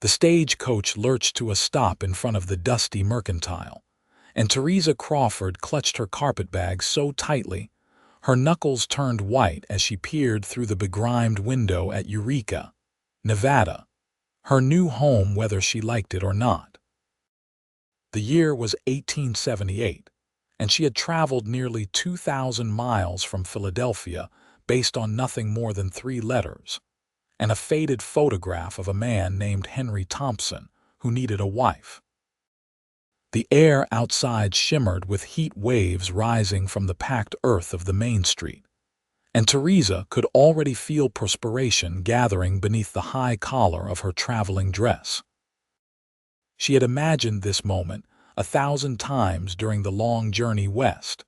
The stagecoach lurched to a stop in front of the dusty mercantile, and Theresa Crawford clutched her carpetbag so tightly her knuckles turned white as she peered through the begrimed window at Eureka, Nevada, her new home whether she liked it or not. The year was 1878, and she had traveled nearly 2,000 miles from Philadelphia based on nothing more than 3 letters and a faded photograph of a man named Henry Thompson who needed a wife. The air outside shimmered with heat waves rising from the packed earth of the main street, and Theresa could already feel perspiration gathering beneath the high collar of her traveling dress. She had imagined this moment 1,000 times during the long journey west,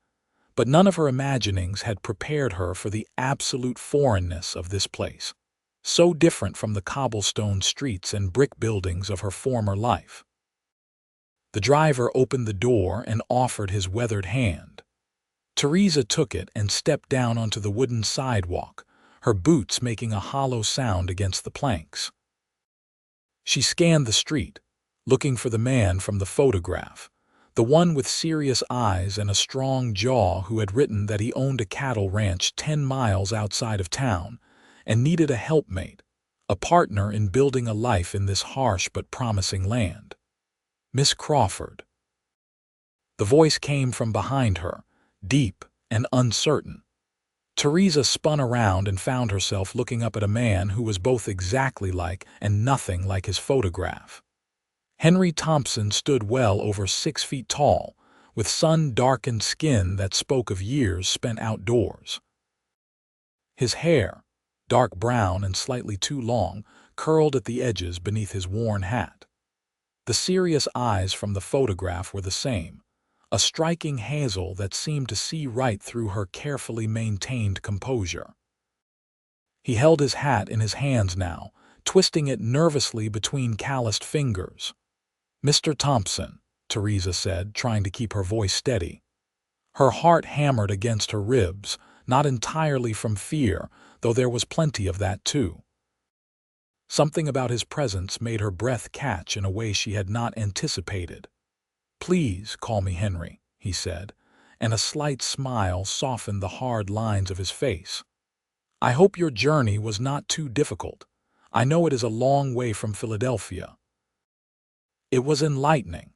but none of her imaginings had prepared her for the absolute foreignness of this place, so different from the cobblestone streets and brick buildings of her former life. The driver opened the door and offered his weathered hand. Theresa took it and stepped down onto the wooden sidewalk, her boots making a hollow sound against the planks. She scanned the street, looking for the man from the photograph, the one with serious eyes and a strong jaw who had written that he owned a cattle ranch 10 miles outside of town and needed a helpmate, a partner in building a life in this harsh but promising land. "Miss Crawford." The voice came from behind her, deep and uncertain. Theresa spun around and found herself looking up at a man who was both exactly like and nothing like his photograph. Henry Thompson stood well over 6 feet tall, with sun-darkened skin that spoke of years spent outdoors. His hair, dark brown and slightly too long, curled at the edges beneath his worn hat. The serious eyes from the photograph were the same, a striking hazel that seemed to see right through her carefully maintained composure. He held his hat in his hands now, twisting it nervously between calloused fingers. "Mr. Thompson," Theresa said, trying to keep her voice steady. Her heart hammered against her ribs, not entirely from fear, though there was plenty of that too. Something about his presence made her breath catch in a way she had not anticipated. "Please call me Henry," he said, and a slight smile softened the hard lines of his face. "I hope your journey was not too difficult. I know it is a long way from Philadelphia." "It was enlightening,"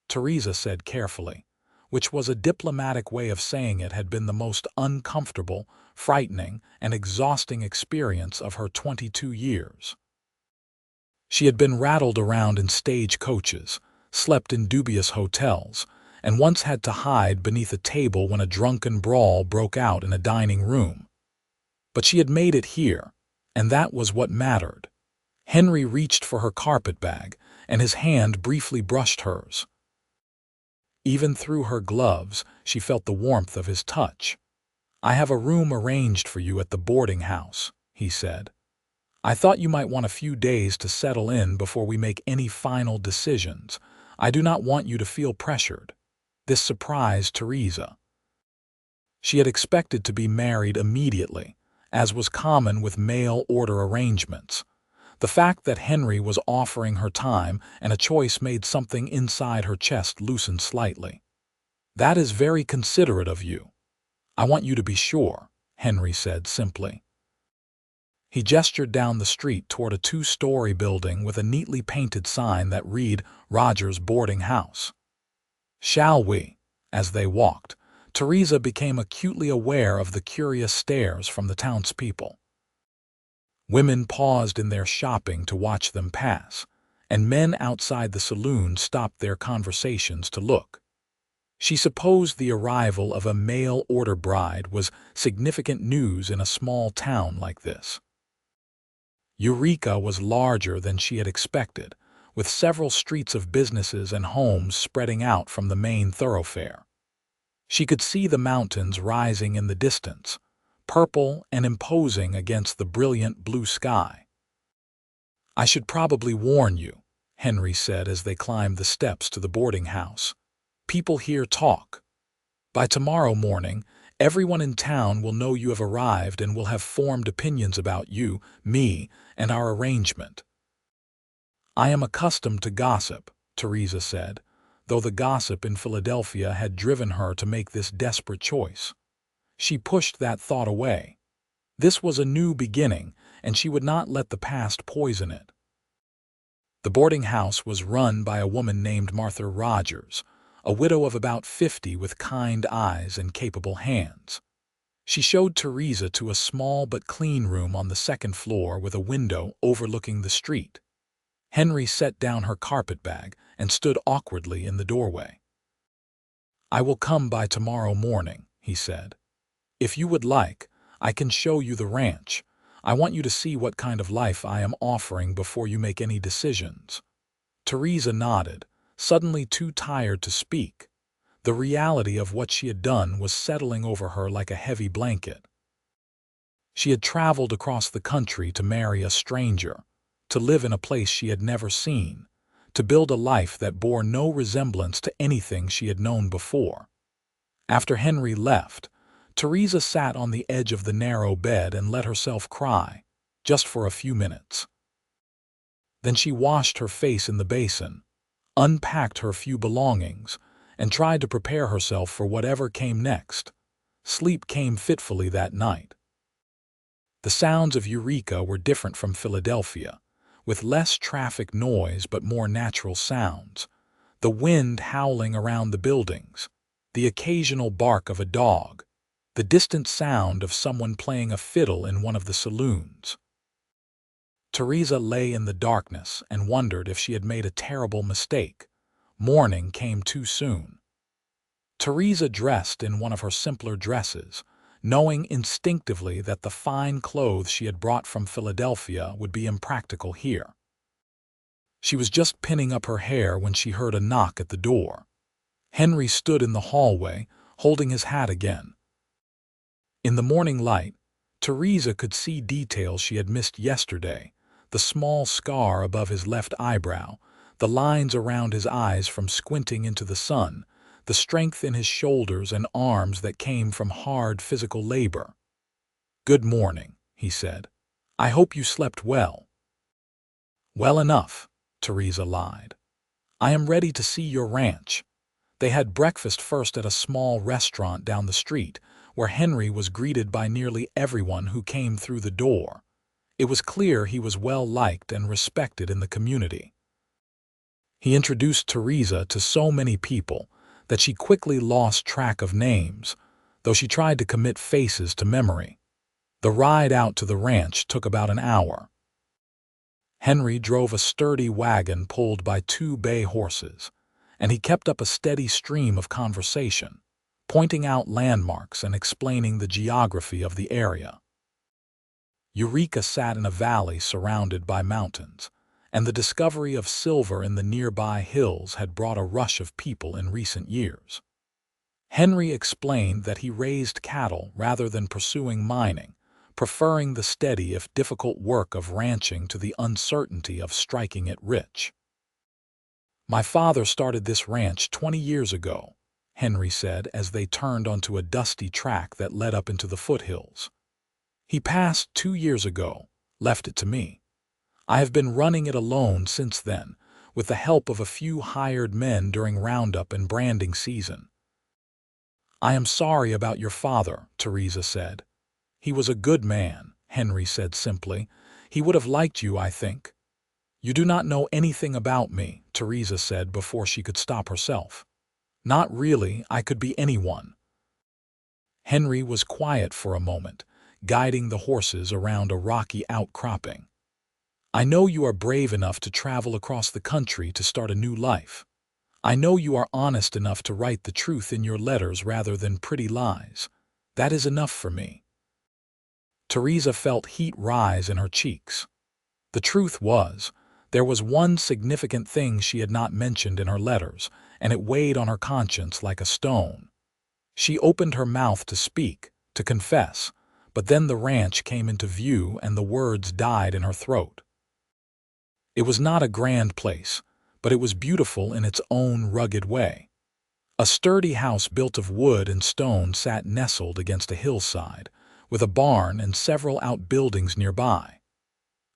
Theresa said carefully, which was a diplomatic way of saying it had been the most uncomfortable, frightening, and exhausting experience of her 22 years. She had been rattled around in stage coaches, slept in dubious hotels, and once had to hide beneath a table when a drunken brawl broke out in a dining room. But she had made it here, and that was what mattered. Henry reached for her carpetbag, and his hand briefly brushed hers. Even through her gloves, she felt the warmth of his touch. "I have a room arranged for you at the boarding house," he said. "I thought you might want a few days to settle in before we make any final decisions. I do not want you to feel pressured." This surprised Theresa. She had expected to be married immediately, as was common with mail-order arrangements. The fact that Henry was offering her time and a choice made something inside her chest loosen slightly. "That is very considerate of you. I want you to be sure," Henry said simply. He gestured down the street toward a 2-story building with a neatly painted sign that read Rogers Boarding House. "Shall we?" As they walked, Theresa became acutely aware of the curious stares from the townspeople. Women paused in their shopping to watch them pass, and men outside the saloon stopped their conversations to look. She supposed the arrival of a mail-order bride was significant news in a small town like this. Eureka was larger than she had expected, with several streets of businesses and homes spreading out from the main thoroughfare. She could see the mountains rising in the distance, purple and imposing against the brilliant blue sky. "I should probably warn you," Henry said as they climbed the steps to the boarding house. "People here talk. By tomorrow morning, everyone in town will know you have arrived and will have formed opinions about you, me, and our arrangement." I am accustomed to gossip, Theresa said, though the gossip in Philadelphia had driven her to make this desperate choice. She pushed that thought away. This was a new beginning, and she would not let the past poison it. The boarding house was run by a woman named Martha Rogers, a widow of about 50 with kind eyes and capable hands. She showed Theresa to a small but clean room on the second floor with a window overlooking the street. Henry set down her carpetbag and stood awkwardly in the doorway. "I will come by tomorrow morning," he said. "If you would like, I can show you the ranch. I want you to see what kind of life I am offering before you make any decisions." Theresa nodded, suddenly too tired to speak. The reality of what she had done was settling over her like a heavy blanket. She had traveled across the country to marry a stranger, to live in a place she had never seen, to build a life that bore no resemblance to anything she had known before. After Henry left, Theresa sat on the edge of the narrow bed and let herself cry, just for a few minutes. Then she washed her face in the basin, unpacked her few belongings, and tried to prepare herself for whatever came next. Sleep came fitfully that night. The sounds of Eureka were different from Philadelphia, with less traffic noise but more natural sounds. The wind howling around the buildings, the occasional bark of a dog, the distant sound of someone playing a fiddle in one of the saloons. Theresa lay in the darkness and wondered if she had made a terrible mistake. Morning came too soon. Theresa dressed in one of her simpler dresses, knowing instinctively that the fine clothes she had brought from Philadelphia would be impractical here. She was just pinning up her hair when she heard a knock at the door. Henry stood in the hallway, holding his hat again. In the morning light, Theresa could see details she had missed yesterday: the small scar above his left eyebrow, the lines around his eyes from squinting into the sun, the strength in his shoulders and arms that came from hard physical labor. "Good morning," he said. "I hope you slept well." "Well enough," Theresa lied. "I am ready to see your ranch." They had breakfast first at a small restaurant down the street, where Henry was greeted by nearly everyone who came through the door. It was clear he was well liked and respected in the community. He introduced Theresa to so many people that she quickly lost track of names, though she tried to commit faces to memory. The ride out to the ranch took about an hour. Henry drove a sturdy wagon pulled by 2 bay horses, and he kept up a steady stream of conversation, pointing out landmarks and explaining the geography of the area. Eureka sat in a valley surrounded by mountains, and the discovery of silver in the nearby hills had brought a rush of people in recent years. Henry explained that he raised cattle rather than pursuing mining, preferring the steady if difficult work of ranching to the uncertainty of striking it rich. "My father started this ranch 20 years ago," Henry said as they turned onto a dusty track that led up into the foothills. "He passed 2 years ago, left it to me. I have been running it alone since then, with the help of a few hired men during roundup and branding season." "I am sorry about your father," Theresa said. "He was a good man," Henry said simply. "He would have liked you, I think." "You do not know anything about me," Theresa said before she could stop herself. "Not really, I could be anyone." Henry was quiet for a moment, guiding the horses around a rocky outcropping. "I know you are brave enough to travel across the country to start a new life. I know you are honest enough to write the truth in your letters rather than pretty lies. That is enough for me." Theresa felt heat rise in her cheeks. The truth was, there was one significant thing she had not mentioned in her letters, and it weighed on her conscience like a stone. She opened her mouth to speak, to confess, but then the ranch came into view and the words died in her throat. It was not a grand place, but it was beautiful in its own rugged way. A sturdy house built of wood and stone sat nestled against a hillside, with a barn and several outbuildings nearby.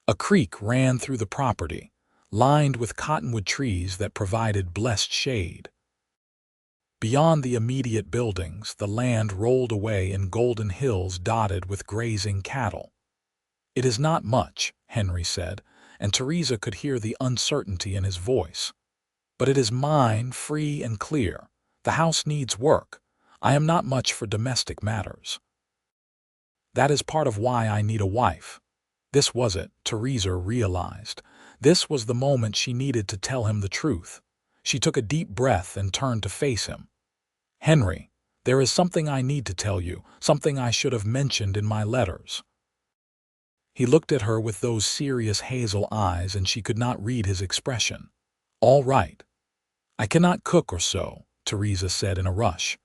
A creek ran through the property, lined with cottonwood trees that provided blessed shade. Beyond the immediate buildings, the land rolled away in golden hills dotted with grazing cattle. "It is not much," Henry said, and Theresa could hear the uncertainty in his voice. "But it is mine, free and clear. The house needs work. I am not much for domestic matters. That is part of why I need a wife." This was it, Theresa realized. This was the moment she needed to tell him the truth. She took a deep breath and turned to face him. "Henry, there is something I need to tell you, something I should have mentioned in my letters." He looked at her with those serious hazel eyes, and she could not read his expression. "All right." "I cannot cook or sew," Theresa said in a rush.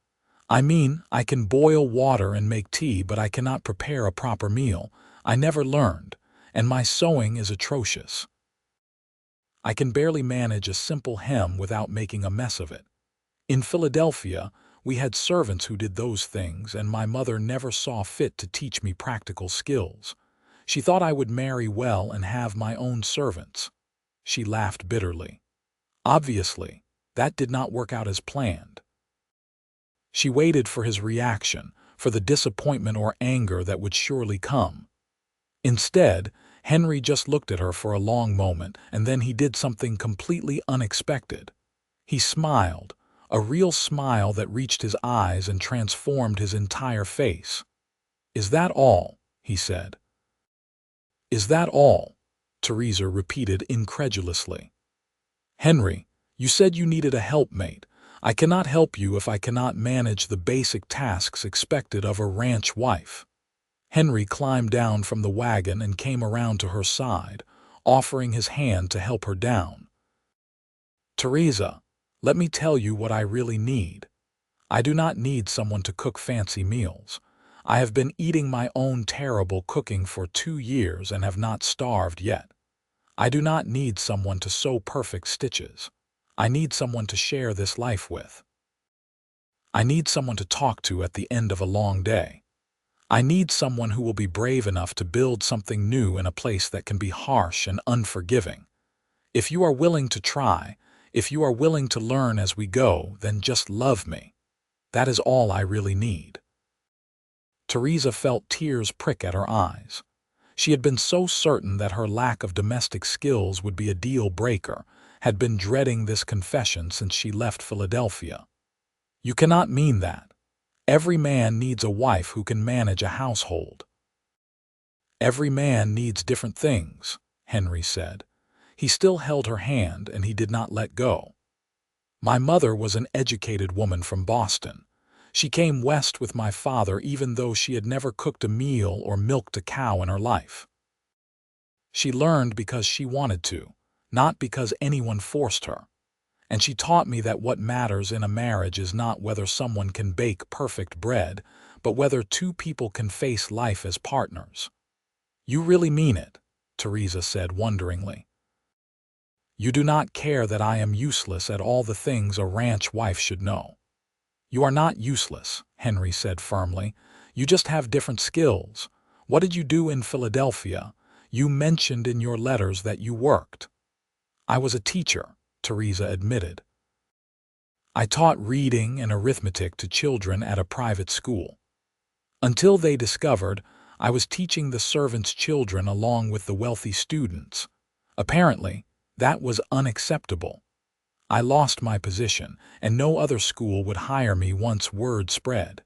"I mean, I can boil water and make tea, but I cannot prepare a proper meal. I never learned, and my sewing is atrocious. I can barely manage a simple hem without making a mess of it. In Philadelphia, we had servants who did those things, and my mother never saw fit to teach me practical skills. She thought I would marry well and have my own servants." She laughed bitterly. Obviously, that did not work out as planned. She waited for his reaction, for the disappointment or anger that would surely come. Instead, Henry just looked at her for a long moment, and then he did something completely unexpected. He smiled, a real smile that reached his eyes and transformed his entire face. "Is that all?" he said. "Is that all?" Theresa repeated incredulously. "Henry, you said you needed a helpmate. I cannot help you if I cannot manage the basic tasks expected of a ranch wife." Henry climbed down from the wagon and came around to her side, offering his hand to help her down. "Theresa, let me tell you what I really need. I do not need someone to cook fancy meals. I have been eating my own terrible cooking for 2 years and have not starved yet. I do not need someone to sew perfect stitches. I need someone to share this life with. I need someone to talk to at the end of a long day. I need someone who will be brave enough to build something new in a place that can be harsh and unforgiving. If you are willing to try, if you are willing to learn as we go, then just love me. That is all I really need." Theresa felt tears prick at her eyes. She had been so certain that her lack of domestic skills would be a deal breaker, had been dreading this confession since she left Philadelphia. "You cannot mean that. Every man needs a wife who can manage a household." "Every man needs different things," Henry said. He still held her hand, and he did not let go. "My mother was an educated woman from Boston. She came west with my father even though she had never cooked a meal or milked a cow in her life. She learned because she wanted to, not because anyone forced her. And she taught me that what matters in a marriage is not whether someone can bake perfect bread, but whether 2 people can face life as partners." "You really mean it?" Theresa said wonderingly. "You do not care that I am useless at all the things a ranch wife should know." "You are not useless," Henry said firmly. "You just have different skills. What did you do in Philadelphia? You mentioned in your letters that you worked." "I was a teacher," Theresa admitted. "I taught reading and arithmetic to children at a private school. Until they discovered I was teaching the servants' children along with the wealthy students. Apparently, that was unacceptable. I lost my position, and no other school would hire me once word spread."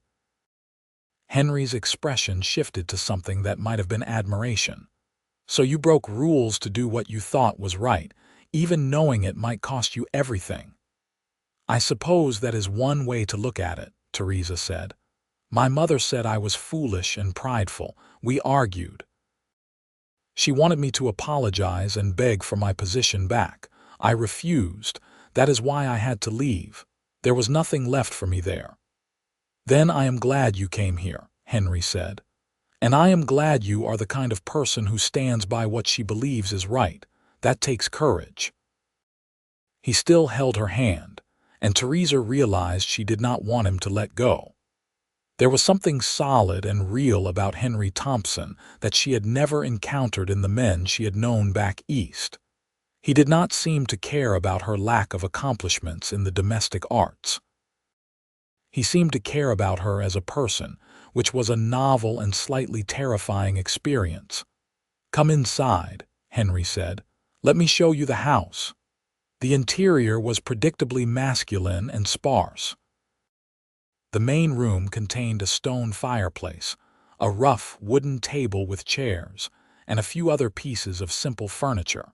Henry's expression shifted to something that might have been admiration. "So you broke rules to do what you thought was right, even knowing it might cost you everything." "I suppose that is one way to look at it," Theresa said. "My mother said I was foolish and prideful. We argued. She wanted me to apologize and beg for my position back. I refused. That is why I had to leave. There was nothing left for me there." "Then I am glad you came here," Henry said. "And I am glad you are the kind of person who stands by what she believes is right. That takes courage." He still held her hand, and Theresa realized she did not want him to let go. There was something solid and real about Henry Thompson that she had never encountered in the men she had known back east. He did not seem to care about her lack of accomplishments in the domestic arts. He seemed to care about her as a person, which was a novel and slightly terrifying experience. "Come inside," Henry said. "Let me show you the house." The interior was predictably masculine and sparse. The main room contained a stone fireplace, a rough wooden table with chairs, and a few other pieces of simple furniture.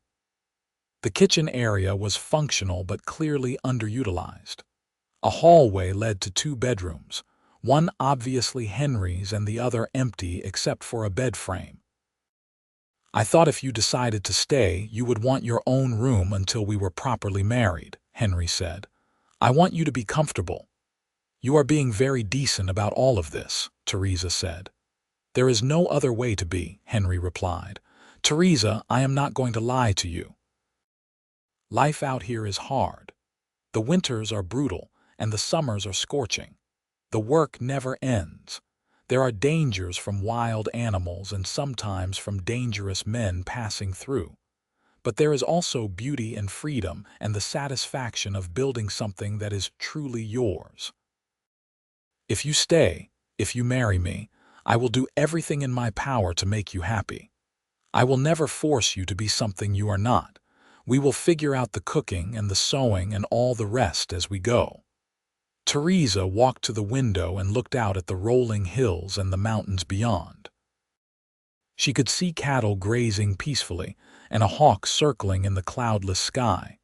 The kitchen area was functional but clearly underutilized. A hallway led to two bedrooms, one obviously Henry's and the other empty except for a bed frame. "I thought if you decided to stay, you would want your own room until we were properly married," Henry said. "I want you to be comfortable." "You are being very decent about all of this," Theresa said. "There is no other way to be," Henry replied. "Theresa, I am not going to lie to you. Life out here is hard. The winters are brutal, and the summers are scorching. The work never ends. There are dangers from wild animals and sometimes from dangerous men passing through. But there is also beauty and freedom and the satisfaction of building something that is truly yours. If you stay, if you marry me, I will do everything in my power to make you happy. I will never force you to be something you are not. We will figure out the cooking and the sewing and all the rest as we go." Theresa walked to the window and looked out at the rolling hills and the mountains beyond. She could see cattle grazing peacefully and a hawk circling in the cloudless sky.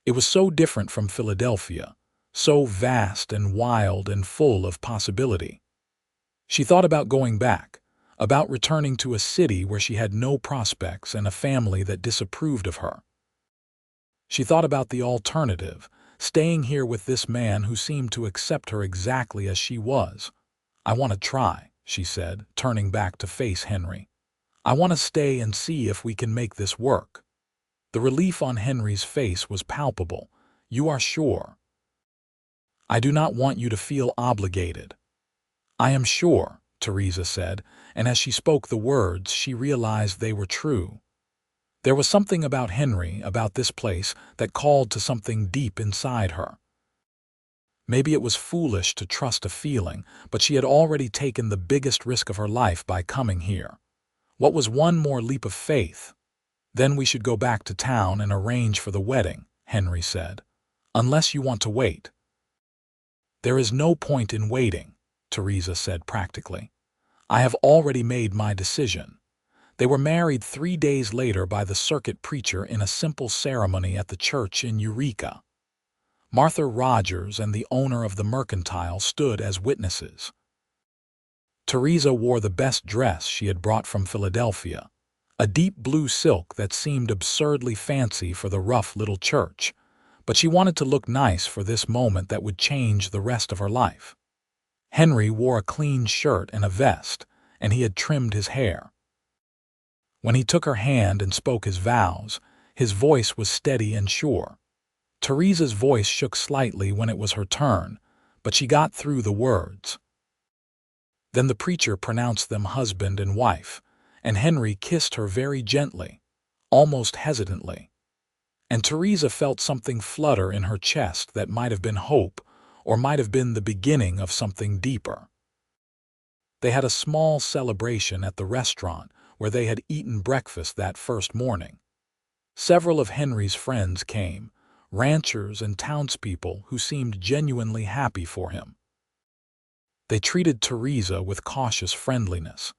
It was so different from Philadelphia, so vast and wild and full of possibility. She thought about going back, about returning to a city where she had no prospects and a family that disapproved of her. She thought about the alternative, staying here with this man who seemed to accept her exactly as she was. "I want to try," she said, turning back to face Henry. "I want to stay and see if we can make this work." The relief on Henry's face was palpable. "You are sure?" "I do not want you to feel obligated." "I am sure," Theresa said, and as she spoke the words, she realized they were true. There was something about Henry, about this place, that called to something deep inside her. Maybe it was foolish to trust a feeling, but she had already taken the biggest risk of her life by coming here. What was one more leap of faith? "Then we should go back to town and arrange for the wedding," Henry said. "Unless you want to wait." "There is no point in waiting," Theresa said practically. "I have already made my decision." They were married 3 days later by the circuit preacher in a simple ceremony at the church in Eureka. Martha Rogers and the owner of the mercantile stood as witnesses. Theresa wore the best dress she had brought from Philadelphia, a deep blue silk that seemed absurdly fancy for the rough little church, but she wanted to look nice for this moment that would change the rest of her life. Henry wore a clean shirt and a vest, and he had trimmed his hair. When he took her hand and spoke his vows, his voice was steady and sure. Theresa's voice shook slightly when it was her turn, but she got through the words. Then the preacher pronounced them husband and wife, and Henry kissed her very gently, almost hesitantly. And Theresa felt something flutter in her chest that might have been hope, or might have been the beginning of something deeper. They had a small celebration at the restaurant where they had eaten breakfast that first morning. Several of Henry's friends came, ranchers and townspeople who seemed genuinely happy for him. They treated Theresa with cautious friendliness,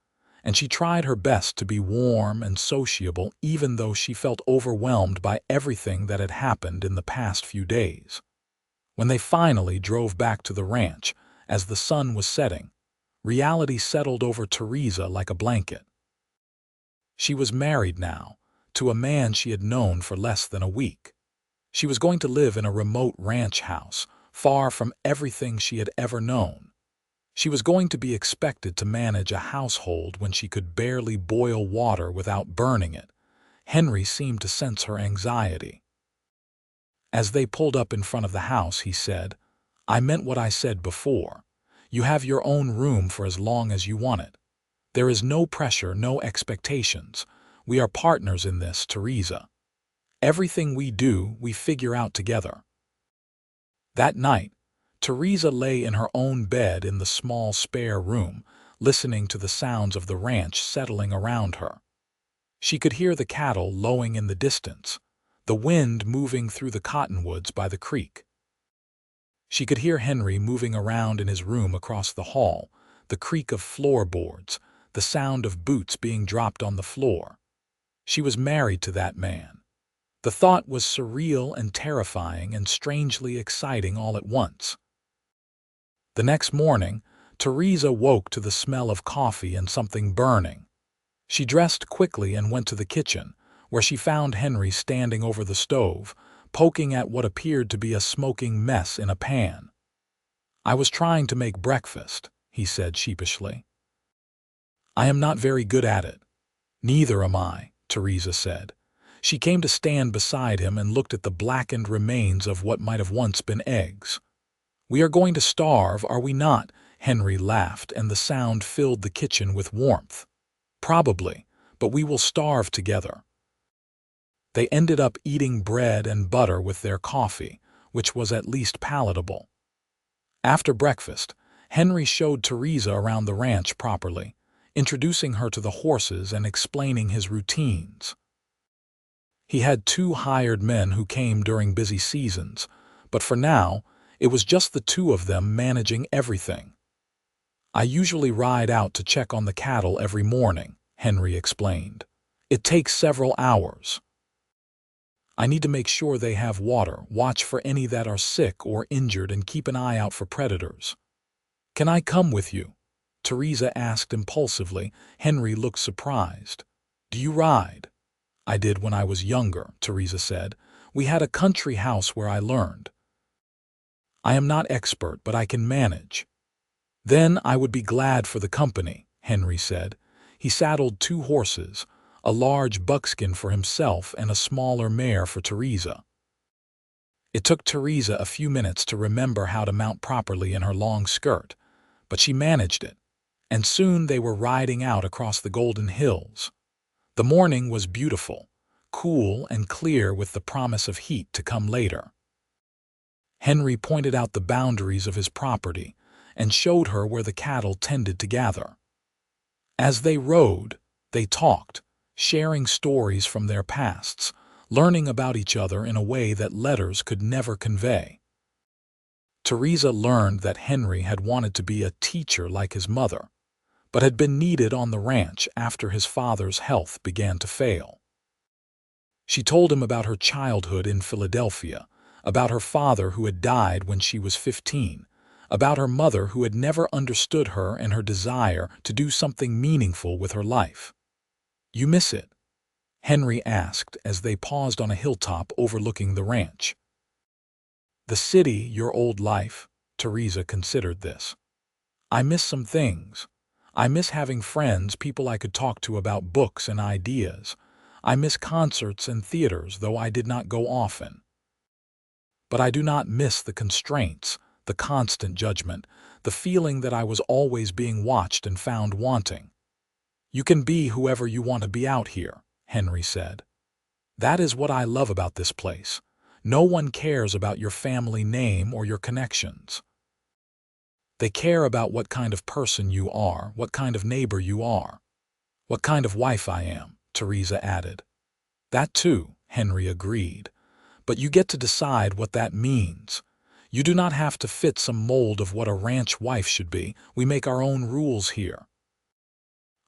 and she tried her best to be warm and sociable even though she felt overwhelmed by everything that had happened in the past few days. When they finally drove back to the ranch, as the sun was setting, reality settled over Theresa like a blanket. She was married now, to a man she had known for less than a week. She was going to live in a remote ranch house, far from everything she had ever known. She was going to be expected to manage a household when she could barely boil water without burning it. Henry seemed to sense her anxiety. As they pulled up in front of the house, he said, "I meant what I said before. You have your own room for as long as you want it. There is no pressure, no expectations. We are partners in this, Theresa." Everything we do, we figure out together. That night, Theresa lay in her own bed in the small spare room, listening to the sounds of the ranch settling around her. She could hear the cattle lowing in the distance, the wind moving through the cottonwoods by the creek. She could hear Henry moving around in his room across the hall, the creak of floorboards, the sound of boots being dropped on the floor. She was married to that man. The thought was surreal and terrifying and strangely exciting all at once. The next morning, Theresa woke to the smell of coffee and something burning. She dressed quickly and went to the kitchen, where she found Henry standing over the stove, poking at what appeared to be a smoking mess in a pan. "I was trying to make breakfast," he said sheepishly. "I am not very good at it." "Neither am I," Theresa said. She came to stand beside him and looked at the blackened remains of what might have once been eggs. "We are going to starve, are we not?" Henry laughed, and the sound filled the kitchen with warmth. "Probably, but we will starve together." They ended up eating bread and butter with their coffee, which was at least palatable. After breakfast, Henry showed Theresa around the ranch properly, introducing her to the horses and explaining his routines. He had 2 hired men who came during busy seasons, but for now, it was just the 2 of them managing everything. "I usually ride out to check on the cattle every morning," Henry explained. "It takes several hours. I need to make sure they have water, watch for any that are sick or injured, and keep an eye out for predators." "Can I come with you?" Theresa asked impulsively. Henry looked surprised. "Do you ride?" "I did when I was younger," Theresa said. "We had a country house where I learned. I am not expert, but I can manage." "Then I would be glad for the company," Henry said. He saddled 2 horses, a large buckskin for himself and a smaller mare for Theresa. It took Theresa a few minutes to remember how to mount properly in her long skirt, but she managed it, and soon they were riding out across the golden hills. The morning was beautiful, cool and clear, with the promise of heat to come later. Henry pointed out the boundaries of his property and showed her where the cattle tended to gather. As they rode, they talked, sharing stories from their pasts, learning about each other in a way that letters could never convey. Theresa learned that Henry had wanted to be a teacher like his mother, but had been needed on the ranch after his father's health began to fail. She told him about her childhood in Philadelphia, about her father who had died when she was 15, about her mother who had never understood her and her desire to do something meaningful with her life. "You miss it?" Henry asked as they paused on a hilltop overlooking the ranch. "The city, your old life," Theresa considered this. "I miss some things. I miss having friends, people I could talk to about books and ideas. I miss concerts and theaters, though I did not go often. But I do not miss the constraints, the constant judgment, the feeling that I was always being watched and found wanting." "You can be whoever you want to be out here," Henry said. "That is what I love about this place. No one cares about your family name or your connections. They care about what kind of person you are, what kind of neighbor you are. What kind of wife I am," Theresa added. "That too," Henry agreed. "But you get to decide what that means. You do not have to fit some mold of what a ranch wife should be. We make our own rules here."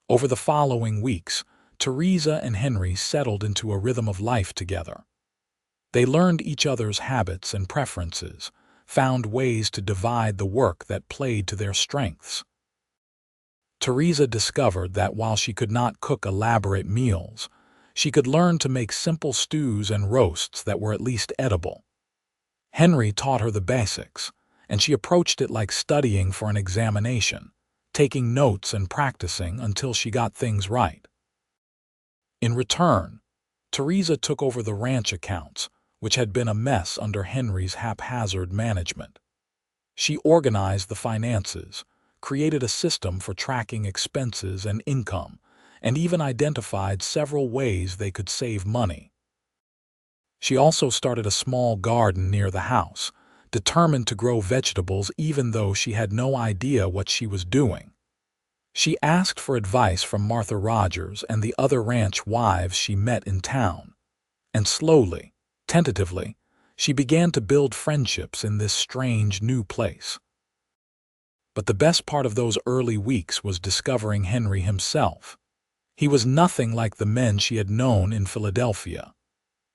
Over the following weeks, Theresa and Henry settled into a rhythm of life together. They learned each other's habits and preferences, found ways to divide the work that played to their strengths. Theresa discovered that while she could not cook elaborate meals, she could learn to make simple stews and roasts that were at least edible. Henry taught her the basics, and she approached it like studying for an examination, taking notes and practicing until she got things right. In return, Theresa took over the ranch accounts, which had been a mess under Henry's haphazard management. She organized the finances, created a system for tracking expenses and income, and even identified several ways they could save money. She also started a small garden near the house, determined to grow vegetables even though she had no idea what she was doing. She asked for advice from Martha Rogers and the other ranch wives she met in town, and slowly, tentatively, she began to build friendships in this strange new place. But the best part of those early weeks was discovering Henry himself. He was nothing like the men she had known in Philadelphia.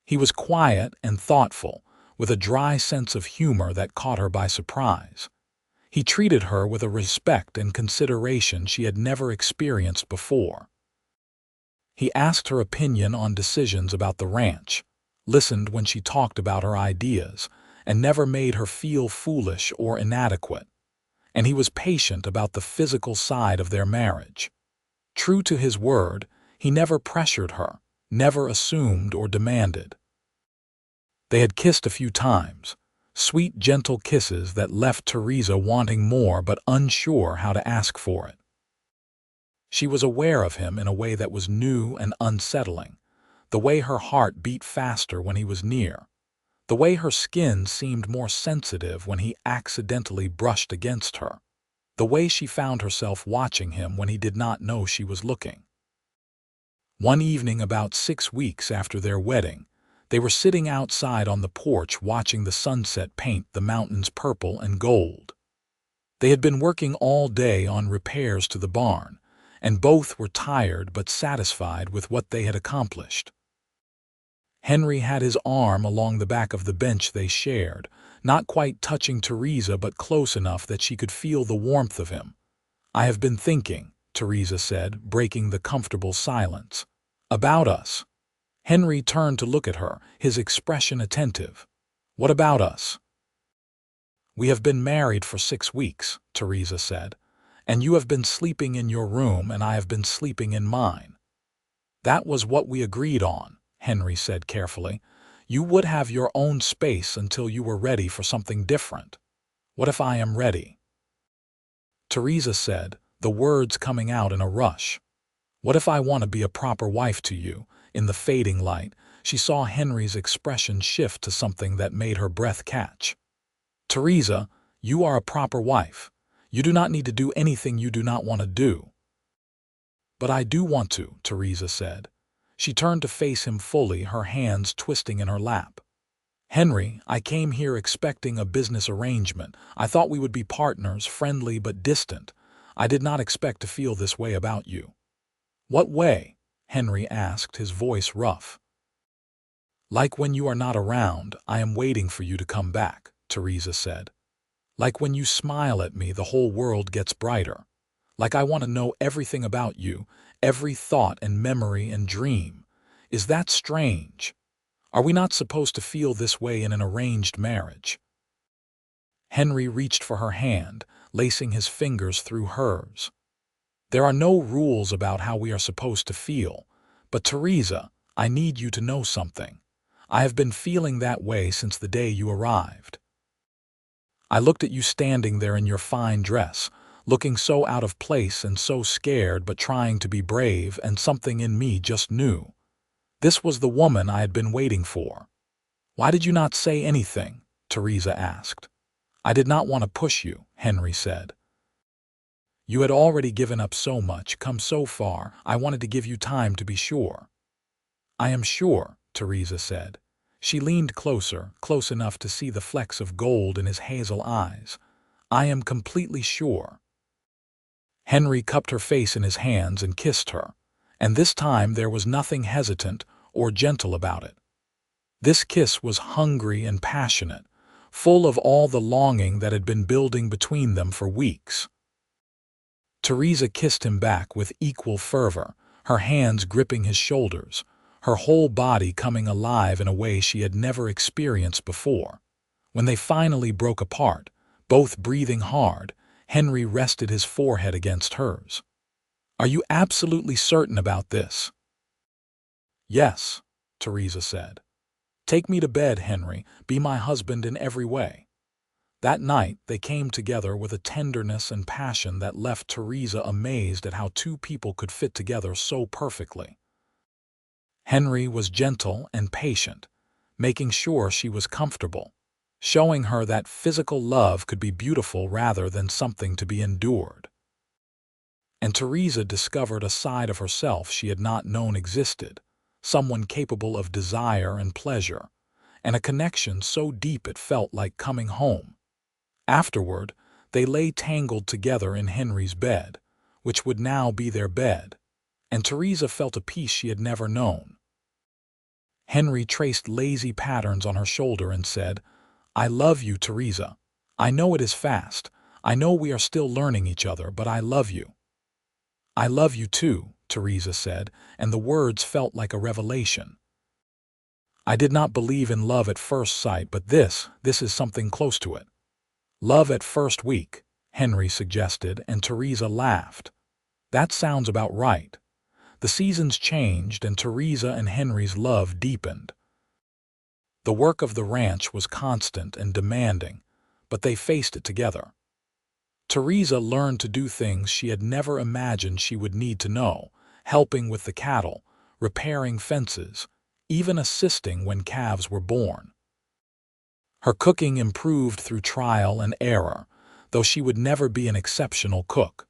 He was quiet and thoughtful, with a dry sense of humor that caught her by surprise. He treated her with a respect and consideration she had never experienced before. He asked her opinion on decisions about the ranch, listened when she talked about her ideas, and never made her feel foolish or inadequate. And he was patient about the physical side of their marriage. True to his word, he never pressured her, never assumed or demanded. They had kissed a few times, sweet, gentle kisses that left Theresa wanting more but unsure how to ask for it. She was aware of him in a way that was new and unsettling, the way her heart beat faster when he was near, the way her skin seemed more sensitive when he accidentally brushed against her, the way she found herself watching him when he did not know she was looking. One evening about 6 weeks after their wedding, they were sitting outside on the porch watching the sunset paint the mountains purple and gold. They had been working all day on repairs to the barn, and both were tired but satisfied with what they had accomplished. Henry had his arm along the back of the bench they shared, not quite touching Theresa but close enough that she could feel the warmth of him. "I have been thinking," Theresa said, breaking the comfortable silence. "About us." Henry turned to look at her, his expression attentive. "What about us?" "We have been married for 6 weeks," Theresa said, "and you have been sleeping in your room and I have been sleeping in mine." "That was what we agreed on," Henry said carefully. "You would have your own space until you were ready for something different. What if I am ready?" Theresa said, the words coming out in a rush. "What if I want to be a proper wife to you?" In the fading light, she saw Henry's expression shift to something that made her breath catch. "Theresa, you are a proper wife. You do not need to do anything you do not want to do." "But I do want to," Theresa said. She turned to face him fully, her hands twisting in her lap. "Henry, I came here expecting a business arrangement. I thought we would be partners, friendly but distant. I did not expect to feel this way about you." "What way?" Henry asked, his voice rough. "Like when you are not around, I am waiting for you to come back," Theresa said. "Like when you smile at me, the whole world gets brighter. Like I want to know everything about you, every thought and memory and dream. Is that strange? Are we not supposed to feel this way in an arranged marriage?" Henry reached for her hand, lacing his fingers through hers. "There are no rules about how we are supposed to feel, but Theresa, I need you to know something. I have been feeling that way since the day you arrived. I looked at you standing there in your fine dress, looking so out of place and so scared but trying to be brave, and something in me just knew. This was the woman I had been waiting for." "Why did you not say anything?" Theresa asked. "I did not want to push you," Henry said. "You had already given up so much, come so far. I wanted to give you time to be sure." "I am sure," Theresa said. She leaned closer, close enough to see the flecks of gold in his hazel eyes. "I am completely sure." Henry cupped her face in his hands and kissed her, and this time there was nothing hesitant or gentle about it. This kiss was hungry and passionate, full of all the longing that had been building between them for weeks. Theresa kissed him back with equal fervor, her hands gripping his shoulders, her whole body coming alive in a way she had never experienced before. When they finally broke apart, both breathing hard, Henry rested his forehead against hers. "Are you absolutely certain about this?" "Yes," Theresa said. "Take me to bed, Henry. Be my husband in every way." That night they came together with a tenderness and passion that left Theresa amazed at how two people could fit together so perfectly. Henry was gentle and patient, making sure she was comfortable, showing her that physical love could be beautiful rather than something to be endured. And Theresa discovered a side of herself she had not known existed, someone capable of desire and pleasure, and a connection so deep it felt like coming home. Afterward, they lay tangled together in Henry's bed, which would now be their bed, and Theresa felt a peace she had never known. Henry traced lazy patterns on her shoulder and said, "I love you, Theresa. I know it is fast. I know we are still learning each other, but I love you." "I love you too," Theresa said, and the words felt like a revelation. "I did not believe in love at first sight, but this is something close to it." "Love at first week," Henry suggested, and Theresa laughed. "That sounds about right." The seasons changed, and Theresa and Henry's love deepened. The work of the ranch was constant and demanding, but they faced it together. Theresa learned to do things she had never imagined she would need to know, helping with the cattle, repairing fences, even assisting when calves were born. Her cooking improved through trial and error, though she would never be an exceptional cook.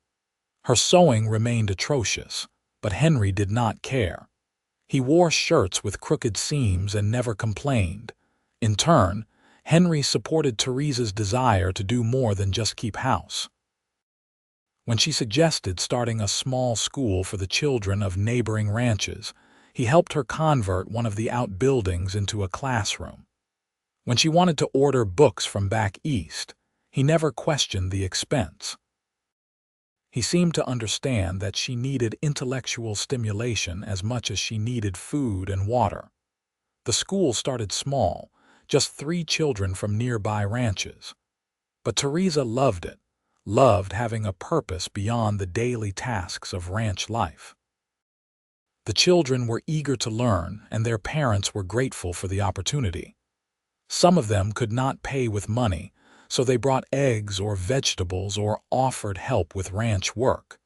Her sewing remained atrocious, but Henry did not care. He wore shirts with crooked seams and never complained. In turn, Henry supported Theresa's desire to do more than just keep house. When she suggested starting a small school for the children of neighboring ranches, he helped her convert one of the outbuildings into a classroom. When she wanted to order books from back east, he never questioned the expense. He seemed to understand that she needed intellectual stimulation as much as she needed food and water. The school started small, just 3 children from nearby ranches. But Theresa loved it, loved having a purpose beyond the daily tasks of ranch life. The children were eager to learn, and their parents were grateful for the opportunity. Some of them could not pay with money, so they brought eggs or vegetables or offered help with ranch work.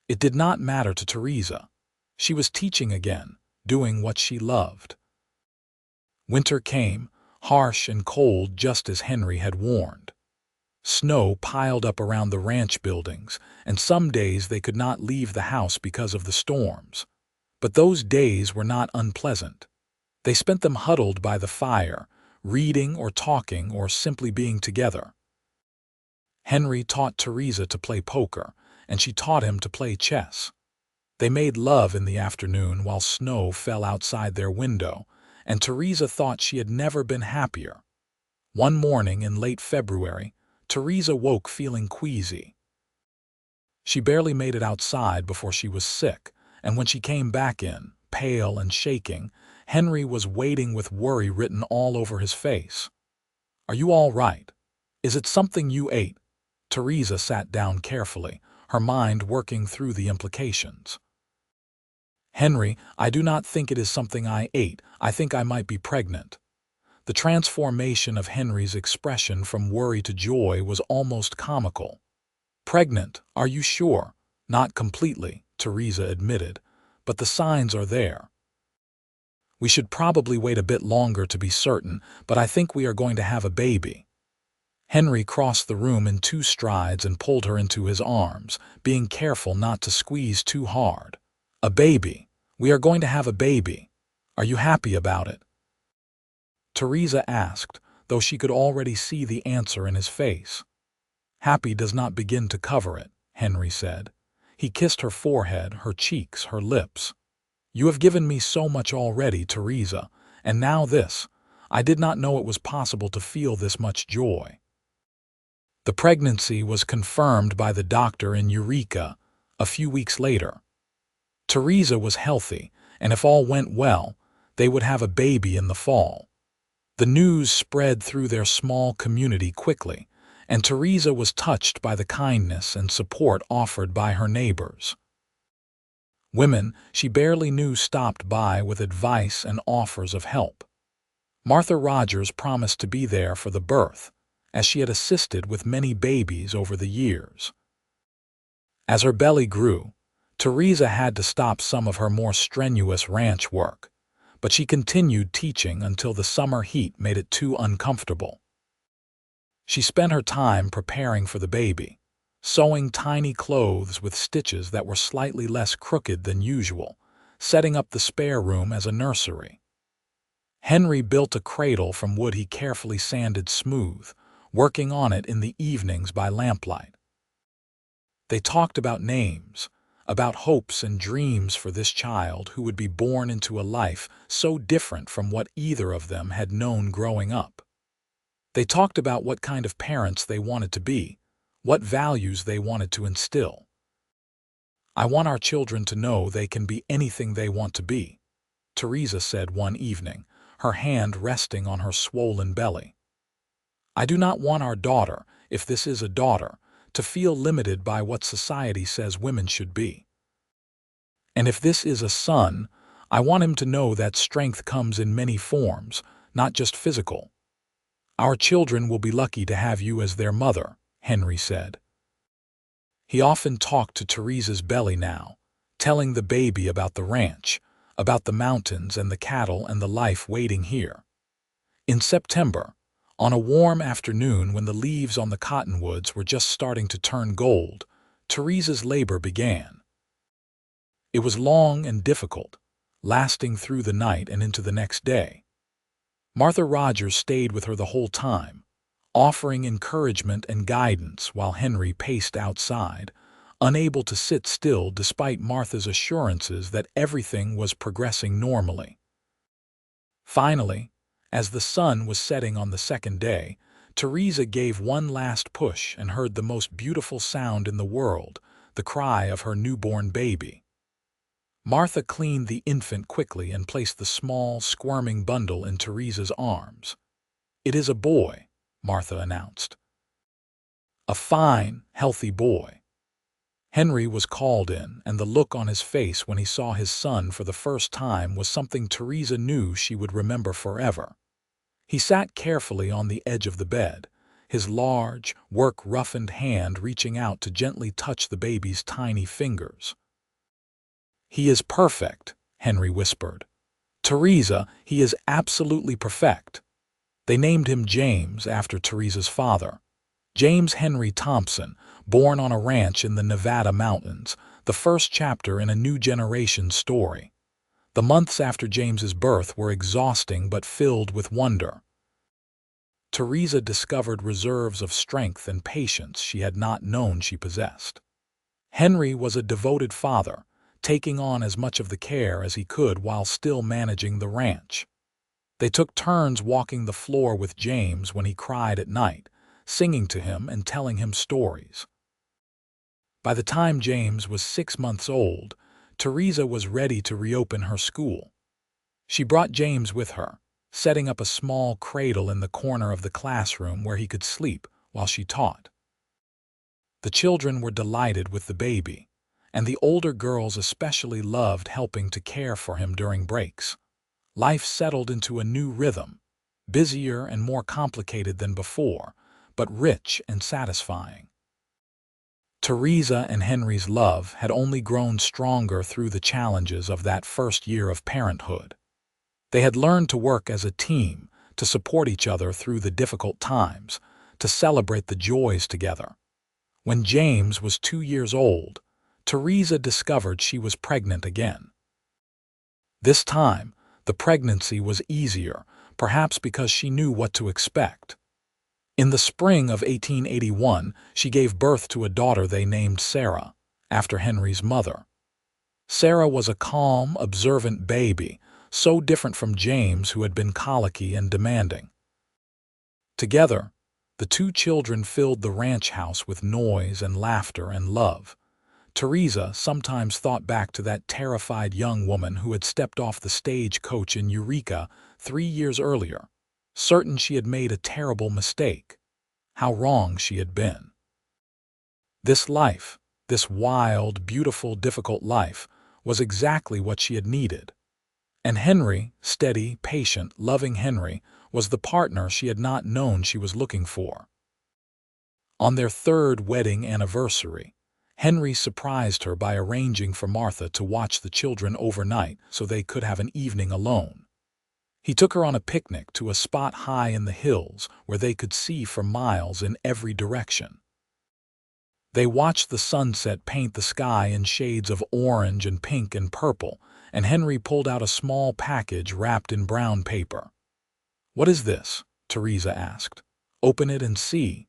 It did not matter to Theresa. She was teaching again, doing what she loved. Winter came, harsh and cold just as Henry had warned. Snow piled up around the ranch buildings, and some days they could not leave the house because of the storms. But those days were not unpleasant. They spent them huddled by the fire, reading or talking or simply being together. Henry taught Theresa to play poker, and she taught him to play chess. They made love in the afternoon while snow fell outside their window, and Theresa thought she had never been happier. One morning in late February, Theresa woke feeling queasy. She barely made it outside before she was sick, and when she came back in, pale and shaking, Henry was waiting with worry written all over his face. "Are you all right? Is it something you ate?" Theresa sat down carefully, her mind working through the implications. "Henry, I do not think it is something I ate. I think I might be pregnant." The transformation of Henry's expression from worry to joy was almost comical. "Pregnant, are you sure?" "Not completely," Theresa admitted, "but the signs are there. We should probably wait a bit longer to be certain, but I think we are going to have a baby." Henry crossed the room in 2 strides and pulled her into his arms, being careful not to squeeze too hard. "A baby. We are going to have a baby. Are you happy about it?" Theresa asked, though she could already see the answer in his face. "Happy does not begin to cover it," Henry said. He kissed her forehead, her cheeks, her lips. "You have given me so much already, Theresa, and now this. I did not know it was possible to feel this much joy." The pregnancy was confirmed by the doctor in Eureka a few weeks later. Theresa was healthy, and if all went well, they would have a baby in the fall. The news spread through their small community quickly, and Theresa was touched by the kindness and support offered by her neighbors. Women she barely knew stopped by with advice and offers of help. Martha Rogers promised to be there for the birth, as she had assisted with many babies over the years. As her belly grew, Theresa had to stop some of her more strenuous ranch work, but she continued teaching until the summer heat made it too uncomfortable. She spent her time preparing for the baby, sewing tiny clothes with stitches that were slightly less crooked than usual, setting up the spare room as a nursery. Henry built a cradle from wood he carefully sanded smooth, working on it in the evenings by lamplight. They talked about names, about hopes and dreams for this child who would be born into a life so different from what either of them had known growing up. They talked about what kind of parents they wanted to be, what values they wanted to instill. "I want our children to know they can be anything they want to be," Theresa said one evening, her hand resting on her swollen belly. "I do not want our daughter, if this is a daughter, to feel limited by what society says women should be. And if this is a son, I want him to know that strength comes in many forms, not just physical. Our children will be lucky to have you as their mother," Henry said. He often talked to Theresa's belly now, telling the baby about the ranch, about the mountains and the cattle and the life waiting here. In September, on a warm afternoon when the leaves on the cottonwoods were just starting to turn gold, Theresa's labor began. It was long and difficult, lasting through the night and into the next day. Martha Rogers stayed with her the whole time, offering encouragement and guidance while Henry paced outside, unable to sit still despite Martha's assurances that everything was progressing normally. Finally, as the sun was setting on the second day, Theresa gave one last push and heard the most beautiful sound in the world, the cry of her newborn baby. Martha cleaned the infant quickly and placed the small, squirming bundle in Theresa's arms. "It is a boy," Martha announced. "A fine, healthy boy." Henry was called in, and the look on his face when he saw his son for the first time was something Theresa knew she would remember forever. He sat carefully on the edge of the bed, his large, work-roughened hand reaching out to gently touch the baby's tiny fingers. "He is perfect," Henry whispered. "Theresa, he is absolutely perfect." They named him James after Theresa's father. James Henry Thompson, born on a ranch in the Nevada mountains, the first chapter in a new generation's story. The months after James's birth were exhausting but filled with wonder. Theresa discovered reserves of strength and patience she had not known she possessed. Henry was a devoted father, taking on as much of the care as he could while still managing the ranch. They took turns walking the floor with James when he cried at night, singing to him and telling him stories. By the time James was 6 months old, Theresa was ready to reopen her school. She brought James with her, setting up a small cradle in the corner of the classroom where he could sleep while she taught. The children were delighted with the baby, and the older girls especially loved helping to care for him during breaks. Life settled into a new rhythm, busier and more complicated than before, but rich and satisfying. Theresa and Henry's love had only grown stronger through the challenges of that first year of parenthood. They had learned to work as a team, to support each other through the difficult times, to celebrate the joys together. When James was 2 years old, Theresa discovered she was pregnant again. This time, the pregnancy was easier, perhaps because she knew what to expect. In the spring of 1881, she gave birth to a daughter they named Sarah, after Henry's mother. Sarah was a calm, observant baby, so different from James, who had been colicky and demanding. Together, the two children filled the ranch house with noise and laughter and love. Theresa sometimes thought back to that terrified young woman who had stepped off the stagecoach in Eureka 3 years earlier, certain she had made a terrible mistake. How wrong she had been. This life, this wild, beautiful, difficult life, was exactly what she had needed. And Henry, steady, patient, loving Henry, was the partner she had not known she was looking for. On their 3rd wedding anniversary, Henry surprised her by arranging for Martha to watch the children overnight so they could have an evening alone. He took her on a picnic to a spot high in the hills where they could see for miles in every direction. They watched the sunset paint the sky in shades of orange and pink and purple, and Henry pulled out a small package wrapped in brown paper. "What is this?" Theresa asked. "Open it and see."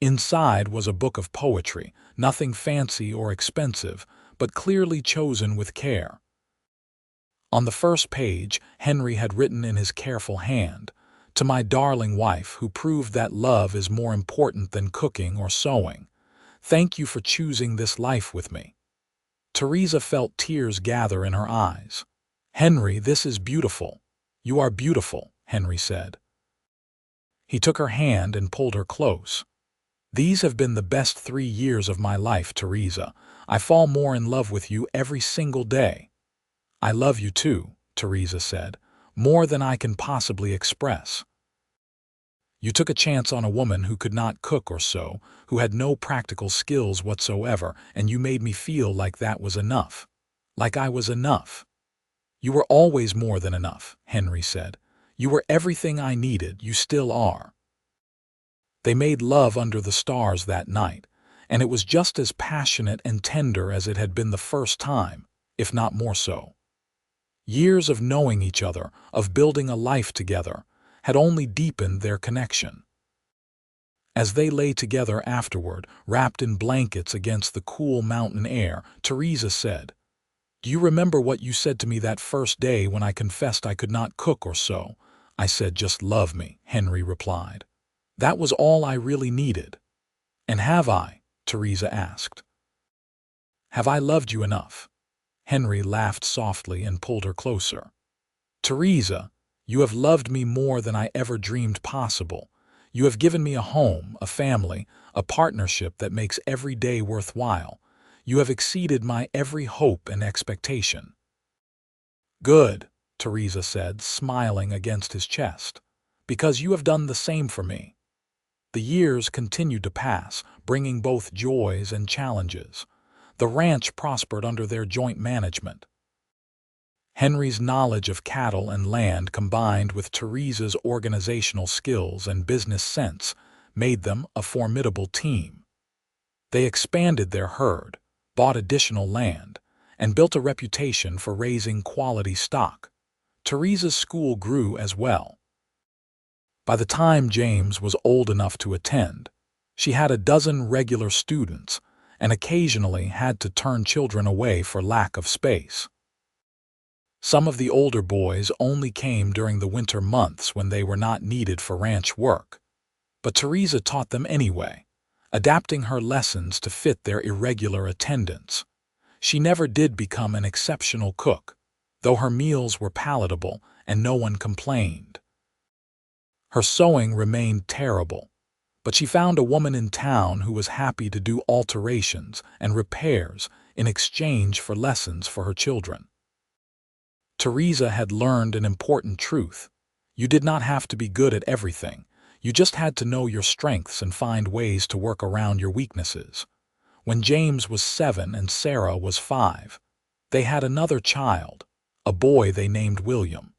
Inside was a book of poetry, nothing fancy or expensive, but clearly chosen with care. On the first page, Henry had written in his careful hand, "To my darling wife who proved that love is more important than cooking or sewing. Thank you for choosing this life with me." Theresa felt tears gather in her eyes. "Henry, this is beautiful. You are beautiful," Henry said. He took her hand and pulled her close. "These have been the best 3 years of my life, Theresa. I fall more in love with you every single day." "I love you too," Theresa said, "more than I can possibly express. You took a chance on a woman who could not cook or sew, who had no practical skills whatsoever, and you made me feel like that was enough. Like I was enough." "You were always more than enough," Henry said. "You were everything I needed. You still are." They made love under the stars that night, and it was just as passionate and tender as it had been the first time, if not more so. Years of knowing each other, of building a life together, had only deepened their connection. As they lay together afterward, wrapped in blankets against the cool mountain air, Theresa said, "Do you remember what you said to me that first day when I confessed I could not cook or sew?" "I said, 'Just love me,'" Henry replied. "That was all I really needed." "And have I?" Theresa asked. "Have I loved you enough?" Henry laughed softly and pulled her closer. "Theresa, you have loved me more than I ever dreamed possible. You have given me a home, a family, a partnership that makes every day worthwhile. You have exceeded my every hope and expectation." "Good," Theresa said, smiling against his chest, "because you have done the same for me." The years continued to pass, bringing both joys and challenges. The ranch prospered under their joint management. Henry's knowledge of cattle and land combined with Theresa's organizational skills and business sense made them a formidable team. They expanded their herd, bought additional land, and built a reputation for raising quality stock. Theresa's school grew as well. By the time James was old enough to attend, she had a dozen regular students and occasionally had to turn children away for lack of space. Some of the older boys only came during the winter months when they were not needed for ranch work, but Theresa taught them anyway, adapting her lessons to fit their irregular attendance. She never did become an exceptional cook, though her meals were palatable and no one complained. Her sewing remained terrible, but she found a woman in town who was happy to do alterations and repairs in exchange for lessons for her children. Theresa had learned an important truth. You did not have to be good at everything. You just had to know your strengths and find ways to work around your weaknesses. When James was 7 and Sarah was 5, they had another child, a boy they named William.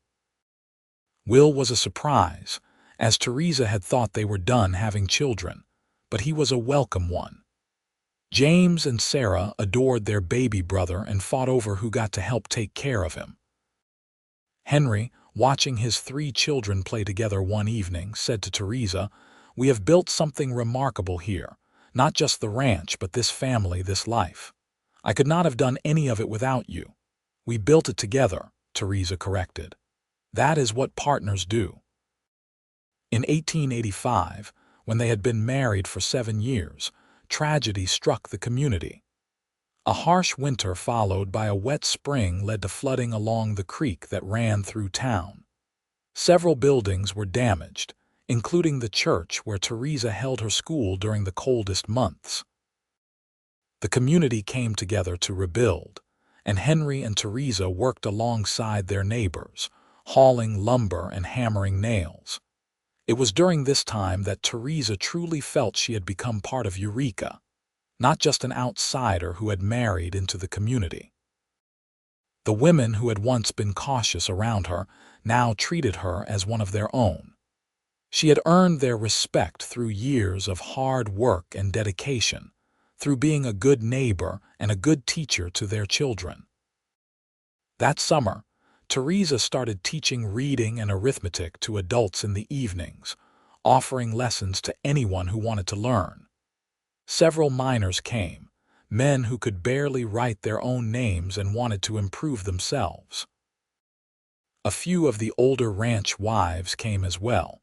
Will was a surprise, as Theresa had thought they were done having children, but he was a welcome one. James and Sarah adored their baby brother and fought over who got to help take care of him. Henry, watching his 3 children play together one evening, said to Theresa, "We have built something remarkable here, not just the ranch, but this family, this life. I could not have done any of it without you." "We built it together," Theresa corrected. "That is what partners do." In 1885, when they had been married for 7 years, tragedy struck the community. A harsh winter followed by a wet spring led to flooding along the creek that ran through town. Several buildings were damaged, including the church where Theresa held her school during the coldest months. The community came together to rebuild, and Henry and Theresa worked alongside their neighbors, hauling lumber and hammering nails. It was during this time that Theresa truly felt she had become part of Eureka, not just an outsider who had married into the community. The women who had once been cautious around her now treated her as one of their own. She had earned their respect through years of hard work and dedication, through being a good neighbor and a good teacher to their children. That summer, Theresa started teaching reading and arithmetic to adults in the evenings, offering lessons to anyone who wanted to learn. Several minors came, men who could barely write their own names and wanted to improve themselves. A few of the older ranch wives came as well,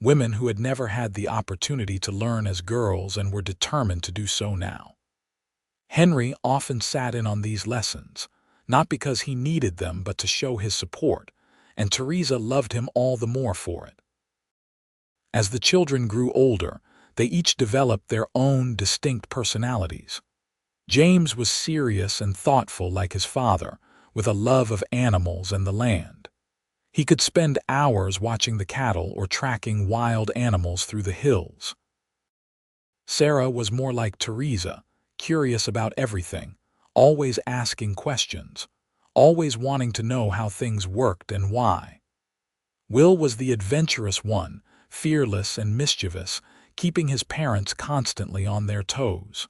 women who had never had the opportunity to learn as girls and were determined to do so now. Henry often sat in on these lessons, not because he needed them but to show his support, and Theresa loved him all the more for it. As the children grew older, they each developed their own distinct personalities. James was serious and thoughtful like his father, with a love of animals and the land. He could spend hours watching the cattle or tracking wild animals through the hills. Sarah was more like Theresa, curious about everything, always asking questions, always wanting to know how things worked and why. Will was the adventurous one, fearless and mischievous, keeping his parents constantly on their toes.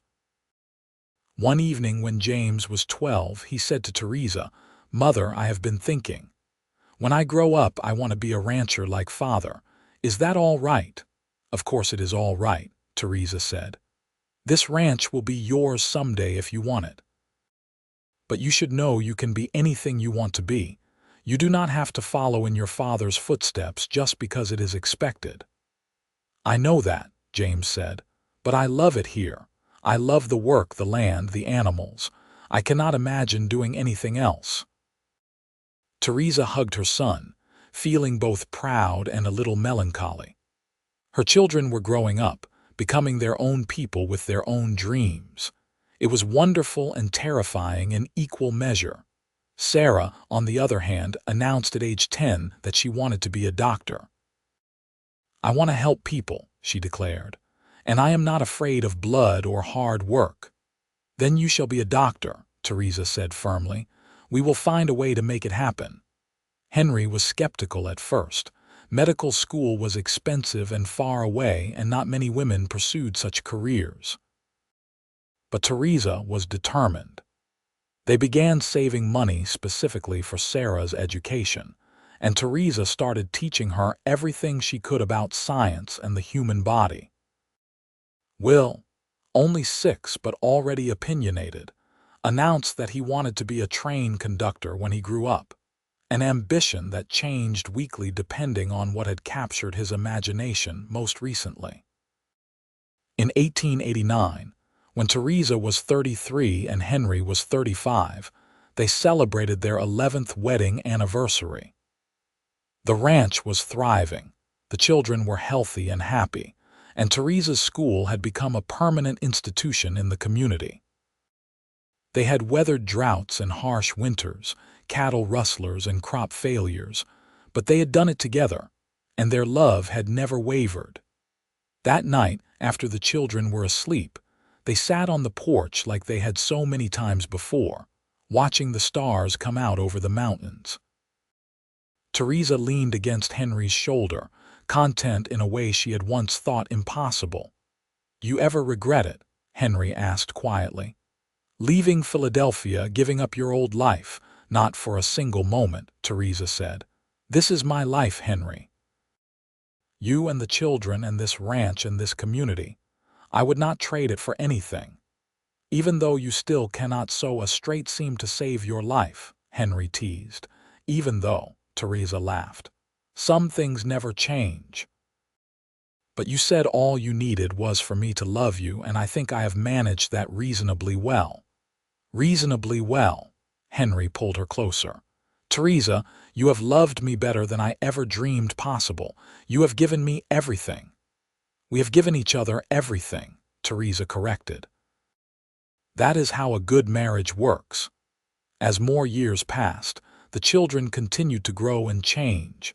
One evening when James was 12, he said to Theresa, "Mother, I have been thinking. When I grow up, I want to be a rancher like Father. Is that all right?" "Of course it is all right," Theresa said. "This ranch will be yours someday if you want it. But you should know you can be anything you want to be. You do not have to follow in your father's footsteps just because it is expected." "I know that," James said, "but I love it here. I love the work, the land, the animals. I cannot imagine doing anything else." Theresa hugged her son, feeling both proud and a little melancholy. Her children were growing up, becoming their own people with their own dreams. It was wonderful and terrifying in equal measure. Sarah, on the other hand, announced at age 10 that she wanted to be a doctor. "I want to help people," she declared, "and I am not afraid of blood or hard work." "Then you shall be a doctor," Theresa said firmly. "We will find a way to make it happen." Henry was skeptical at first. Medical school was expensive and far away, and not many women pursued such careers. But Theresa was determined. They began saving money specifically for Sarah's education, and Theresa started teaching her everything she could about science and the human body. Will, only 6 but already opinionated, announced that he wanted to be a train conductor when he grew up, an ambition that changed weekly depending on what had captured his imagination most recently. In 1889, when Theresa was 33 and Henry was 35, they celebrated their 11th wedding anniversary. The ranch was thriving, the children were healthy and happy, and Theresa's school had become a permanent institution in the community. They had weathered droughts and harsh winters, cattle rustlers and crop failures, but they had done it together, and their love had never wavered. That night, after the children were asleep, they sat on the porch like they had so many times before, watching the stars come out over the mountains. Theresa leaned against Henry's shoulder, content in a way she had once thought impossible. "You ever regret it?" Henry asked quietly. "Leaving Philadelphia, giving up your old life?" "Not for a single moment," Theresa said. "This is my life, Henry. You and the children and this ranch and this community. I would not trade it for anything." "Even though you still cannot sew a straight seam to save your life," Henry teased. "Even though," Theresa laughed. "Some things never change. But you said all you needed was for me to love you, and I think I have managed that reasonably well." "Reasonably well." Henry pulled her closer. "Theresa, you have loved me better than I ever dreamed possible. You have given me everything." "We have given each other everything," Theresa corrected. "That is how a good marriage works." As more years passed, the children continued to grow and change.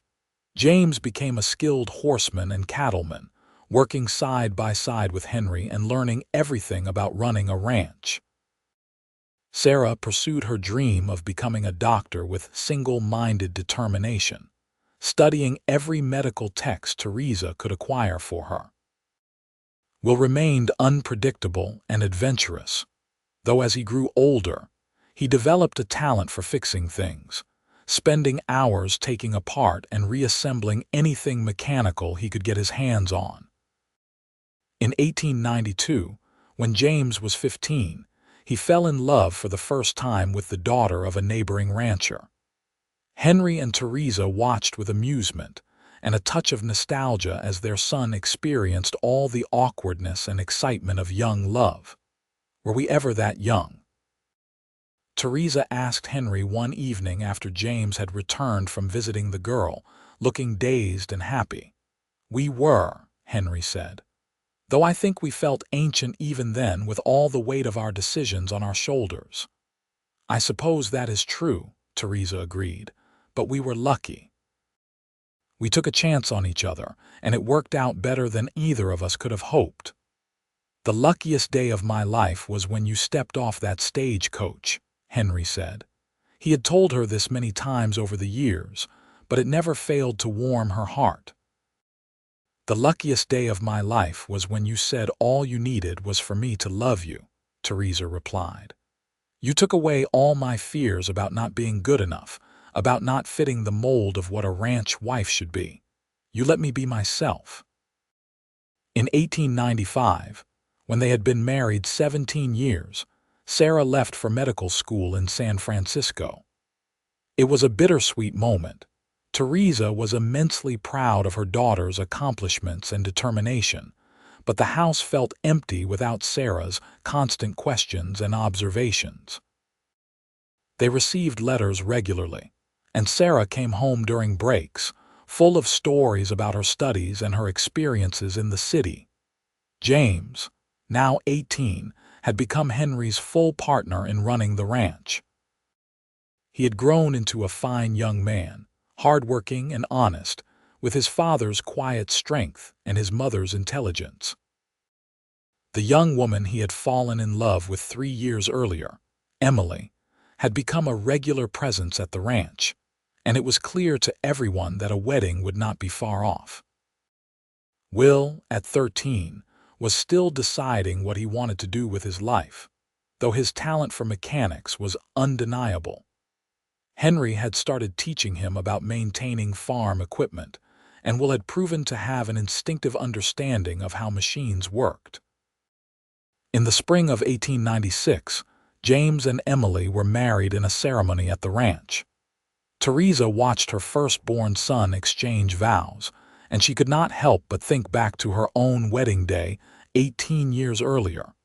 James became a skilled horseman and cattleman, working side by side with Henry and learning everything about running a ranch. Sarah pursued her dream of becoming a doctor with single-minded determination, studying every medical text Theresa could acquire for her. Will remained unpredictable and adventurous, though as he grew older, he developed a talent for fixing things, spending hours taking apart and reassembling anything mechanical he could get his hands on. In 1892, when James was 15, he fell in love for the first time with the daughter of a neighboring rancher. Henry and Theresa watched with amusement and a touch of nostalgia as their son experienced all the awkwardness and excitement of young love. Were we ever that young? Theresa asked Henry one evening after James had returned from visiting the girl, looking dazed and happy. "We were," Henry said, "though I think we felt ancient even then with all the weight of our decisions on our shoulders." "I suppose that is true," Theresa agreed, "but we were lucky. We took a chance on each other, and it worked out better than either of us could have hoped. The luckiest day of my life was when you stepped off that stagecoach," Henry said. He had told her this many times over the years, but it never failed to warm her heart. "The luckiest day of my life was when you said all you needed was for me to love you," Theresa replied. "You took away all my fears about not being good enough, about not fitting the mold of what a ranch wife should be. You let me be myself." In 1895, when they had been married 17 years, Sarah left for medical school in San Francisco. It was a bittersweet moment. Theresa was immensely proud of her daughter's accomplishments and determination, but the house felt empty without Sarah's constant questions and observations. They received letters regularly, and Sarah came home during breaks, full of stories about her studies and her experiences in the city. James, now 18, had become Henry's full partner in running the ranch. He had grown into a fine young man, hard-working and honest, with his father's quiet strength and his mother's intelligence. The young woman he had fallen in love with 3 years earlier, Emily, had become a regular presence at the ranch, and it was clear to everyone that a wedding would not be far off. Will, at 13, was still deciding what he wanted to do with his life, though his talent for mechanics was undeniable. Henry had started teaching him about maintaining farm equipment, and Will had proven to have an instinctive understanding of how machines worked. In the spring of 1896, James and Emily were married in a ceremony at the ranch. Theresa watched her firstborn son exchange vows, and she could not help but think back to her own wedding day 18 years earlier.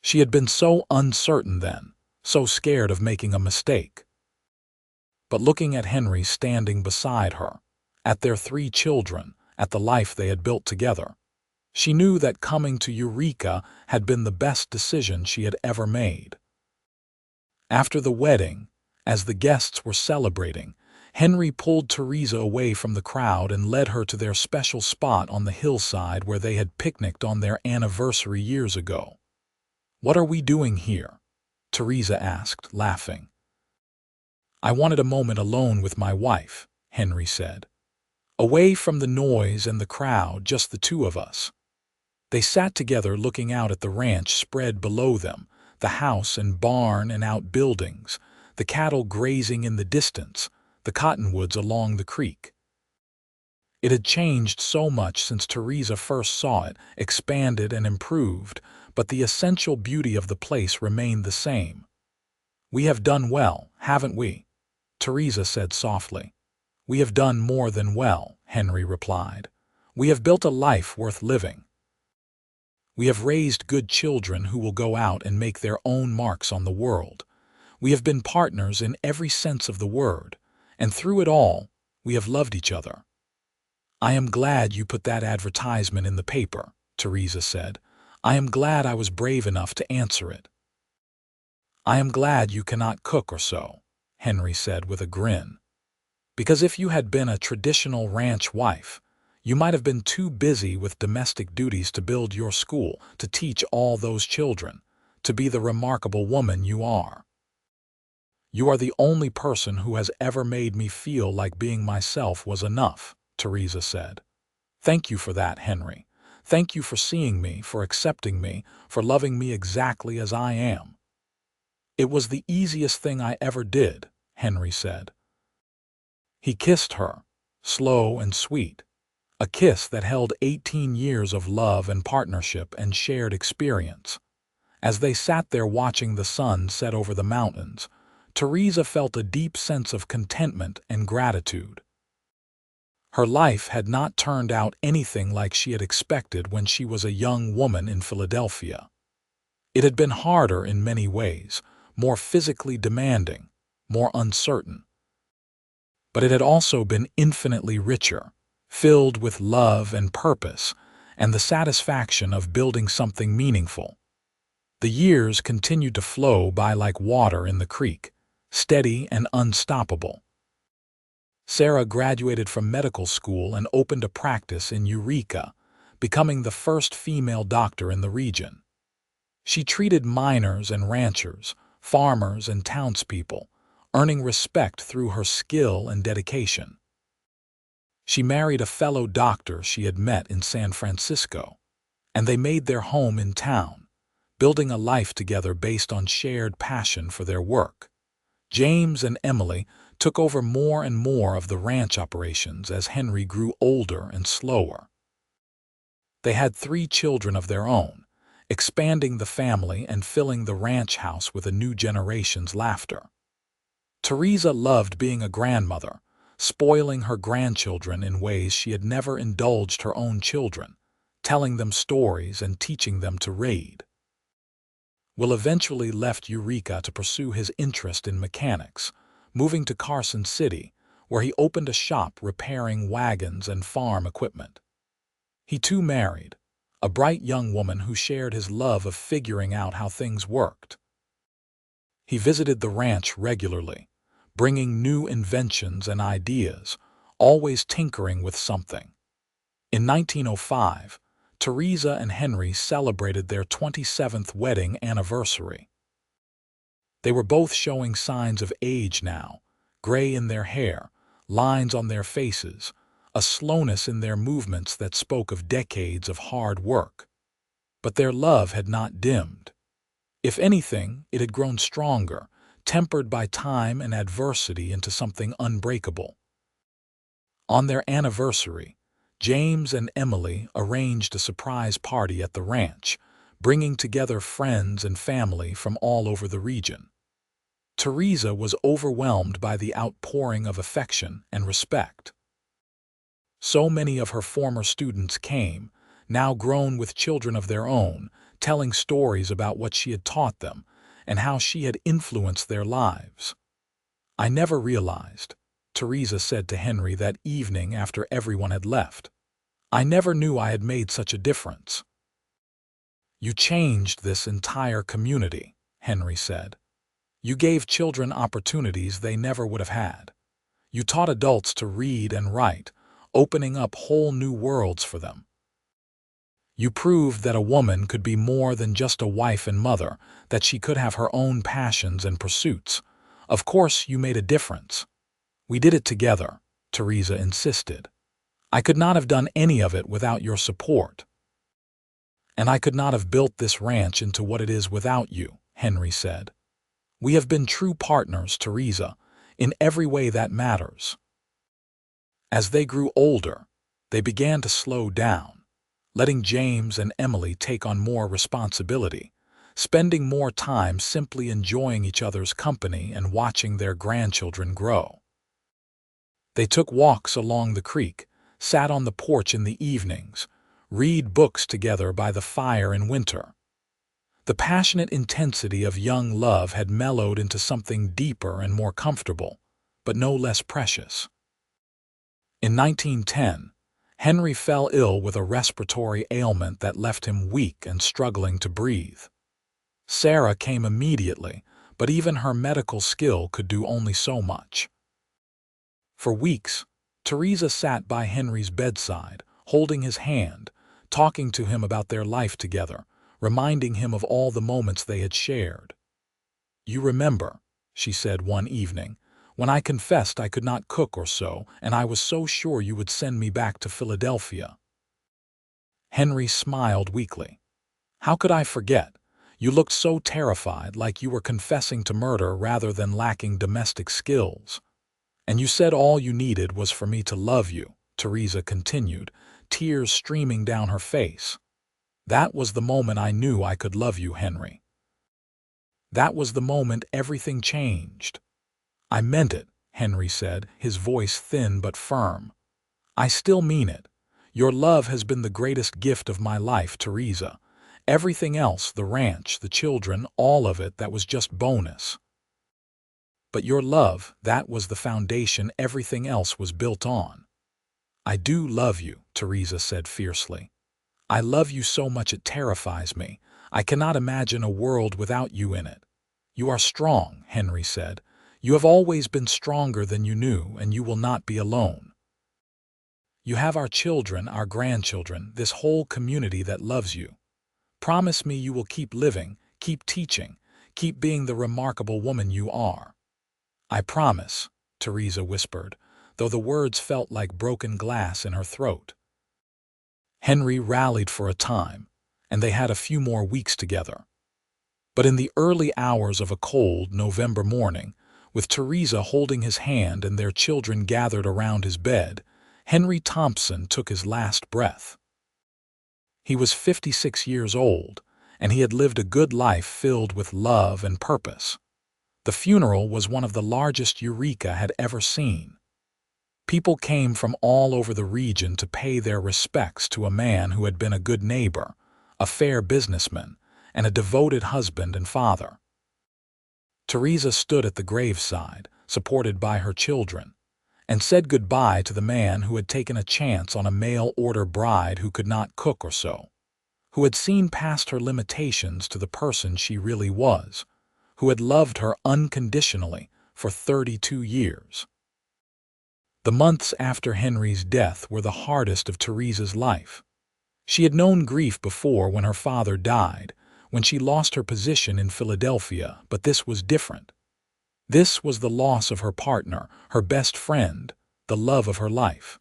She had been so uncertain then, so scared of making a mistake. But looking at Henry standing beside her, at their 3 children, at the life they had built together, she knew that coming to Eureka had been the best decision she had ever made. After the wedding, as the guests were celebrating, Henry pulled Theresa away from the crowd and led her to their special spot on the hillside where they had picnicked on their anniversary years ago. "What are we doing here?" Theresa asked, laughing. "I wanted a moment alone with my wife," Henry said. "Away from the noise and the crowd, just the 2 of us." They sat together looking out at the ranch spread below them, the house and barn and outbuildings, the cattle grazing in the distance, the cottonwoods along the creek. It had changed so much since Theresa first saw it, expanded and improved, but the essential beauty of the place remained the same. "We have done well, haven't we?" Theresa said softly. "We have done more than well," Henry replied. "We have built a life worth living. We have raised good children who will go out and make their own marks on the world. We have been partners in every sense of the word, and through it all, we have loved each other." "I am glad you put that advertisement in the paper," Theresa said. "I am glad I was brave enough to answer it." "I am glad you cannot cook or sew," Henry said with a grin. "Because if you had been a traditional ranch wife, you might have been too busy with domestic duties to build your school, to teach all those children, to be the remarkable woman you are." "You are the only person who has ever made me feel like being myself was enough," Theresa said. "Thank you for that, Henry. Thank you for seeing me, for accepting me, for loving me exactly as I am." "It was the easiest thing I ever did," Henry said. He kissed her, slow and sweet, a kiss that held 18 years of love and partnership and shared experience. As they sat there watching the sun set over the mountains, Theresa felt a deep sense of contentment and gratitude. Her life had not turned out anything like she had expected when she was a young woman in Philadelphia. It had been harder in many ways, more physically demanding, more uncertain. But it had also been infinitely richer, filled with love and purpose, and the satisfaction of building something meaningful. The years continued to flow by like water in the creek, steady and unstoppable. Sarah graduated from medical school and opened a practice in Eureka, becoming the first female doctor in the region. She treated miners and ranchers, farmers and townspeople, earning respect through her skill and dedication. She married a fellow doctor she had met in San Francisco, and they made their home in town, building a life together based on shared passion for their work. James and Emily took over more and more of the ranch operations as Henry grew older and slower. They had 3 children of their own, expanding the family and filling the ranch house with a new generation's laughter. Theresa loved being a grandmother, spoiling her grandchildren in ways she had never indulged her own children, telling them stories and teaching them to read. Will eventually left Eureka to pursue his interest in mechanics, moving to Carson City, where he opened a shop repairing wagons and farm equipment. He too married, a bright young woman who shared his love of figuring out how things worked. He visited the ranch regularly, bringing new inventions and ideas, always tinkering with something. In 1905, Theresa and Henry celebrated their 27th wedding anniversary. They were both showing signs of age now, gray in their hair, lines on their faces, a slowness in their movements that spoke of decades of hard work. But their love had not dimmed. If anything, it had grown stronger, tempered by time and adversity into something unbreakable. On their anniversary, James and Emily arranged a surprise party at the ranch, bringing together friends and family from all over the region. Theresa was overwhelmed by the outpouring of affection and respect. So many of her former students came, now grown with children of their own, telling stories about what she had taught them and how she had influenced their lives. "I never realized," Theresa said to Henry that evening after everyone had left. "I never knew I had made such a difference." "You changed this entire community," Henry said. "You gave children opportunities they never would have had. You taught adults to read and write, opening up whole new worlds for them. You proved that a woman could be more than just a wife and mother, that she could have her own passions and pursuits. Of course, you made a difference. We did it together," Theresa insisted. "I could not have done any of it without your support. And I could not have built this ranch into what it is without you," Henry said. "We have been true partners, Theresa, in every way that matters." As they grew older, they began to slow down, letting James and Emily take on more responsibility, spending more time simply enjoying each other's company and watching their grandchildren grow. They took walks along the creek, sat on the porch in the evenings, read books together by the fire in winter. The passionate intensity of young love had mellowed into something deeper and more comfortable, but no less precious. In 1910, Henry fell ill with a respiratory ailment that left him weak and struggling to breathe. Sarah came immediately, but even her medical skill could do only so much. For weeks, Theresa sat by Henry's bedside, holding his hand, talking to him about their life together, reminding him of all the moments they had shared. "You remember," she said one evening, when I confessed I could not cook or sew, and I was so sure you would send me back to Philadelphia. Henry smiled weakly. How could I forget? You looked so terrified, like you were confessing to murder rather than lacking domestic skills. And you said all you needed was for me to love you, Theresa continued, tears streaming down her face. That was the moment I knew I could love you, Henry. That was the moment everything changed. I meant it, Henry said, his voice thin but firm. I still mean it. Your love has been the greatest gift of my life, Theresa. Everything else, the ranch, the children, all of it, that was just bonus. But your love, that was the foundation everything else was built on. I do love you, Theresa said fiercely. I love you so much it terrifies me. I cannot imagine a world without you in it. You are strong, Henry said. You have always been stronger than you knew, and you will not be alone. You have our children, our grandchildren, this whole community that loves you. Promise me you will keep living, keep teaching, keep being the remarkable woman you are. I promise, Theresa whispered, though the words felt like broken glass in her throat. Henry rallied for a time, and they had a few more weeks together. But in the early hours of a cold November morning, with Theresa holding his hand and their children gathered around his bed, Henry Thompson took his last breath. He was 56 years old, and he had lived a good life filled with love and purpose. The funeral was one of the largest Eureka had ever seen. People came from all over the region to pay their respects to a man who had been a good neighbor, a fair businessman, and a devoted husband and father. Theresa stood at the graveside, supported by her children, and said goodbye to the man who had taken a chance on a mail-order bride who could not cook or sew, who had seen past her limitations to the person she really was, who had loved her unconditionally for 32 years. The months after Henry's death were the hardest of Theresa's life. She had known grief before when her father died, when she lost her position in Philadelphia, but this was different. This was the loss of her partner, her best friend, the love of her life.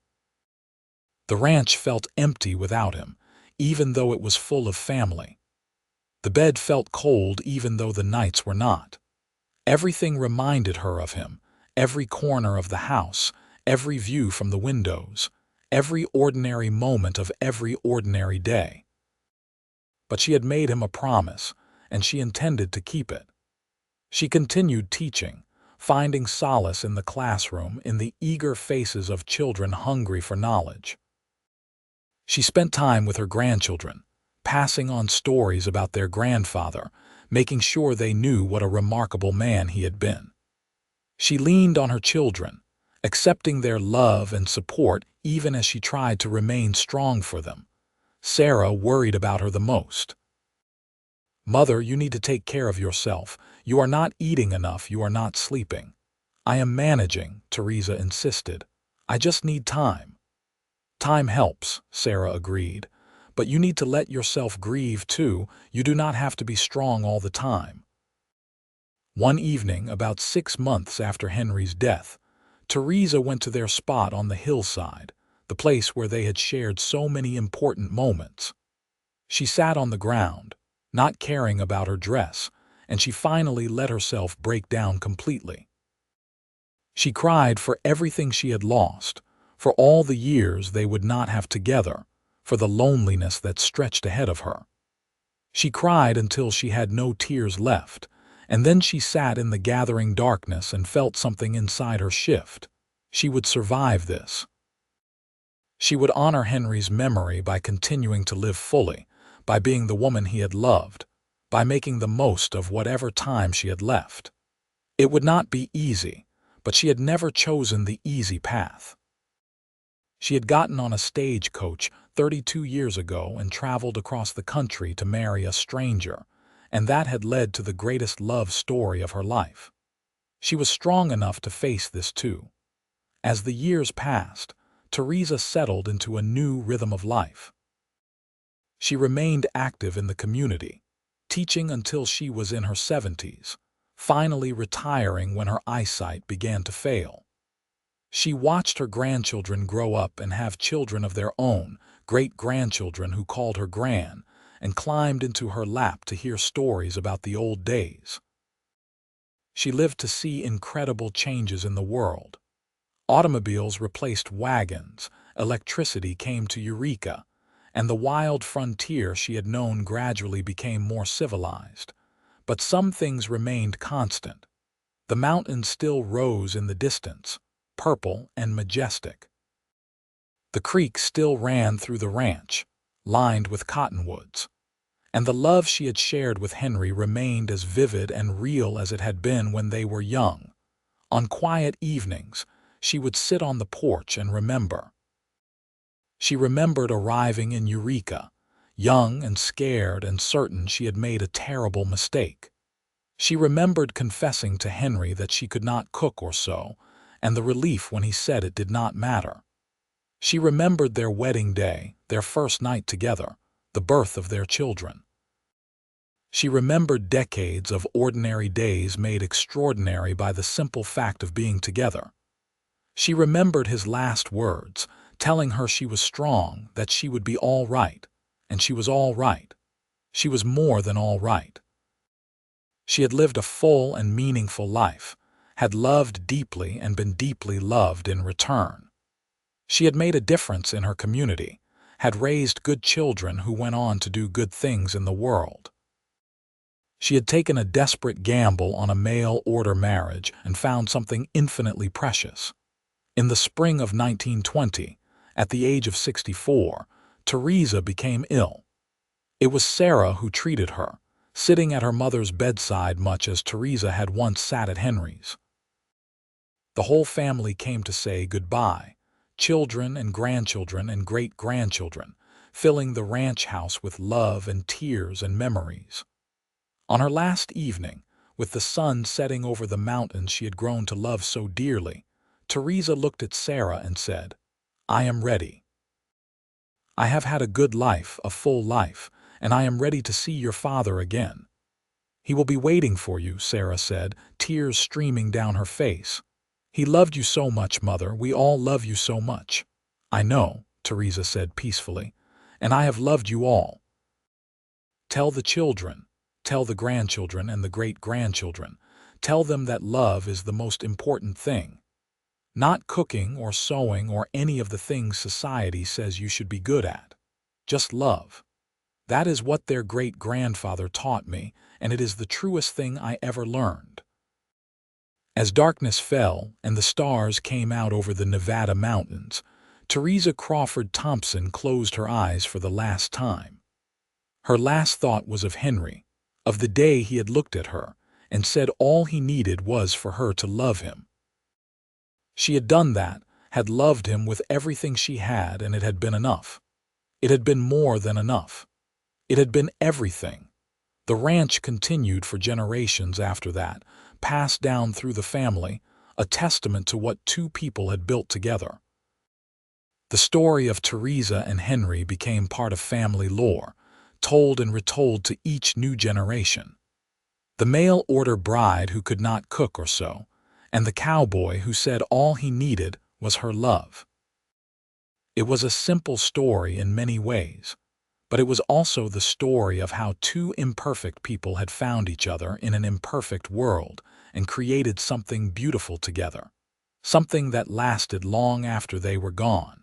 The ranch felt empty without him, even though it was full of family. The bed felt cold even though the nights were not. Everything reminded her of him, every corner of the house, every view from the windows, every ordinary moment of every ordinary day. But she had made him a promise, and she intended to keep it. She continued teaching, finding solace in the classroom, in the eager faces of children hungry for knowledge. She spent time with her grandchildren, passing on stories about their grandfather, making sure they knew what a remarkable man he had been. She leaned on her children, accepting their love and support even as she tried to remain strong for them. Sarah worried about her the most. "Mother, you need to take care of yourself. You are not eating enough, you are not sleeping." "I am managing," Theresa insisted. "I just need time." "Time helps," Sarah agreed. "But you need to let yourself grieve too. You do not have to be strong all the time." One evening, about 6 months after Henry's death, Theresa went to their spot on the hillside, the place where they had shared so many important moments. She sat on the ground, not caring about her dress, and she finally let herself break down completely. She cried for everything she had lost, for all the years they would not have together, for the loneliness that stretched ahead of her. She cried until she had no tears left, and then she sat in the gathering darkness and felt something inside her shift. She would survive this. She would honor Henry's memory by continuing to live fully, by being the woman he had loved, by making the most of whatever time she had left. It would not be easy, but she had never chosen the easy path. She had gotten on a stagecoach 32 years ago and traveled across the country to marry a stranger, and that had led to the greatest love story of her life. She was strong enough to face this too. As the years passed, Theresa settled into a new rhythm of life. She remained active in the community, teaching until she was in her 70s, finally retiring when her eyesight began to fail. She watched her grandchildren grow up and have children of their own, great-grandchildren who called her Gran, and climbed into her lap to hear stories about the old days. She lived to see incredible changes in the world. Automobiles replaced wagons, electricity came to Eureka, and the wild frontier she had known gradually became more civilized. But some things remained constant. The mountains still rose in the distance, purple and majestic. The creek still ran through the ranch, lined with cottonwoods. And the love she had shared with Henry remained as vivid and real as it had been when they were young. On quiet evenings, she would sit on the porch and remember. She remembered arriving in Eureka, young and scared and certain she had made a terrible mistake. She remembered confessing to Henry that she could not cook or sew, and the relief when he said it did not matter. She remembered their wedding day, their first night together, the birth of their children. She remembered decades of ordinary days made extraordinary by the simple fact of being together. She remembered his last words, telling her she was strong, that she would be all right, and she was all right. She was more than all right. She had lived a full and meaningful life, had loved deeply and been deeply loved in return. She had made a difference in her community, had raised good children who went on to do good things in the world. She had taken a desperate gamble on a mail-order marriage and found something infinitely precious. In the spring of 1920, at the age of 64, Theresa became ill. It was Sarah who treated her, sitting at her mother's bedside much as Theresa had once sat at Henry's. The whole family came to say goodbye, children and grandchildren and great-grandchildren, filling the ranch house with love and tears and memories. On her last evening, with the sun setting over the mountains she had grown to love so dearly, Theresa looked at Sarah and said, "I am ready. I have had a good life, a full life, and I am ready to see your father again." "He will be waiting for you," Sarah said, tears streaming down her face. "He loved you so much, Mother. We all love you so much." "I know," Theresa said peacefully, "and I have loved you all. Tell the children, tell the grandchildren and the great-grandchildren, tell them that love is the most important thing. Not cooking or sewing or any of the things society says you should be good at. Just love. That is what their great-grandfather taught me, and it is the truest thing I ever learned." As darkness fell and the stars came out over the Nevada mountains, Theresa Crawford Thompson closed her eyes for the last time. Her last thought was of Henry, of the day he had looked at her and said all he needed was for her to love him. She had done that, had loved him with everything she had, and it had been enough. It had been more than enough. It had been everything. The ranch continued for generations after that, passed down through the family, a testament to what two people had built together. The story of Theresa and Henry became part of family lore, told and retold to each new generation. The mail-order bride who could not cook or sew, and the cowboy who said all he needed was her love. It was a simple story in many ways, but it was also the story of how two imperfect people had found each other in an imperfect world and created something beautiful together, something that lasted long after they were gone.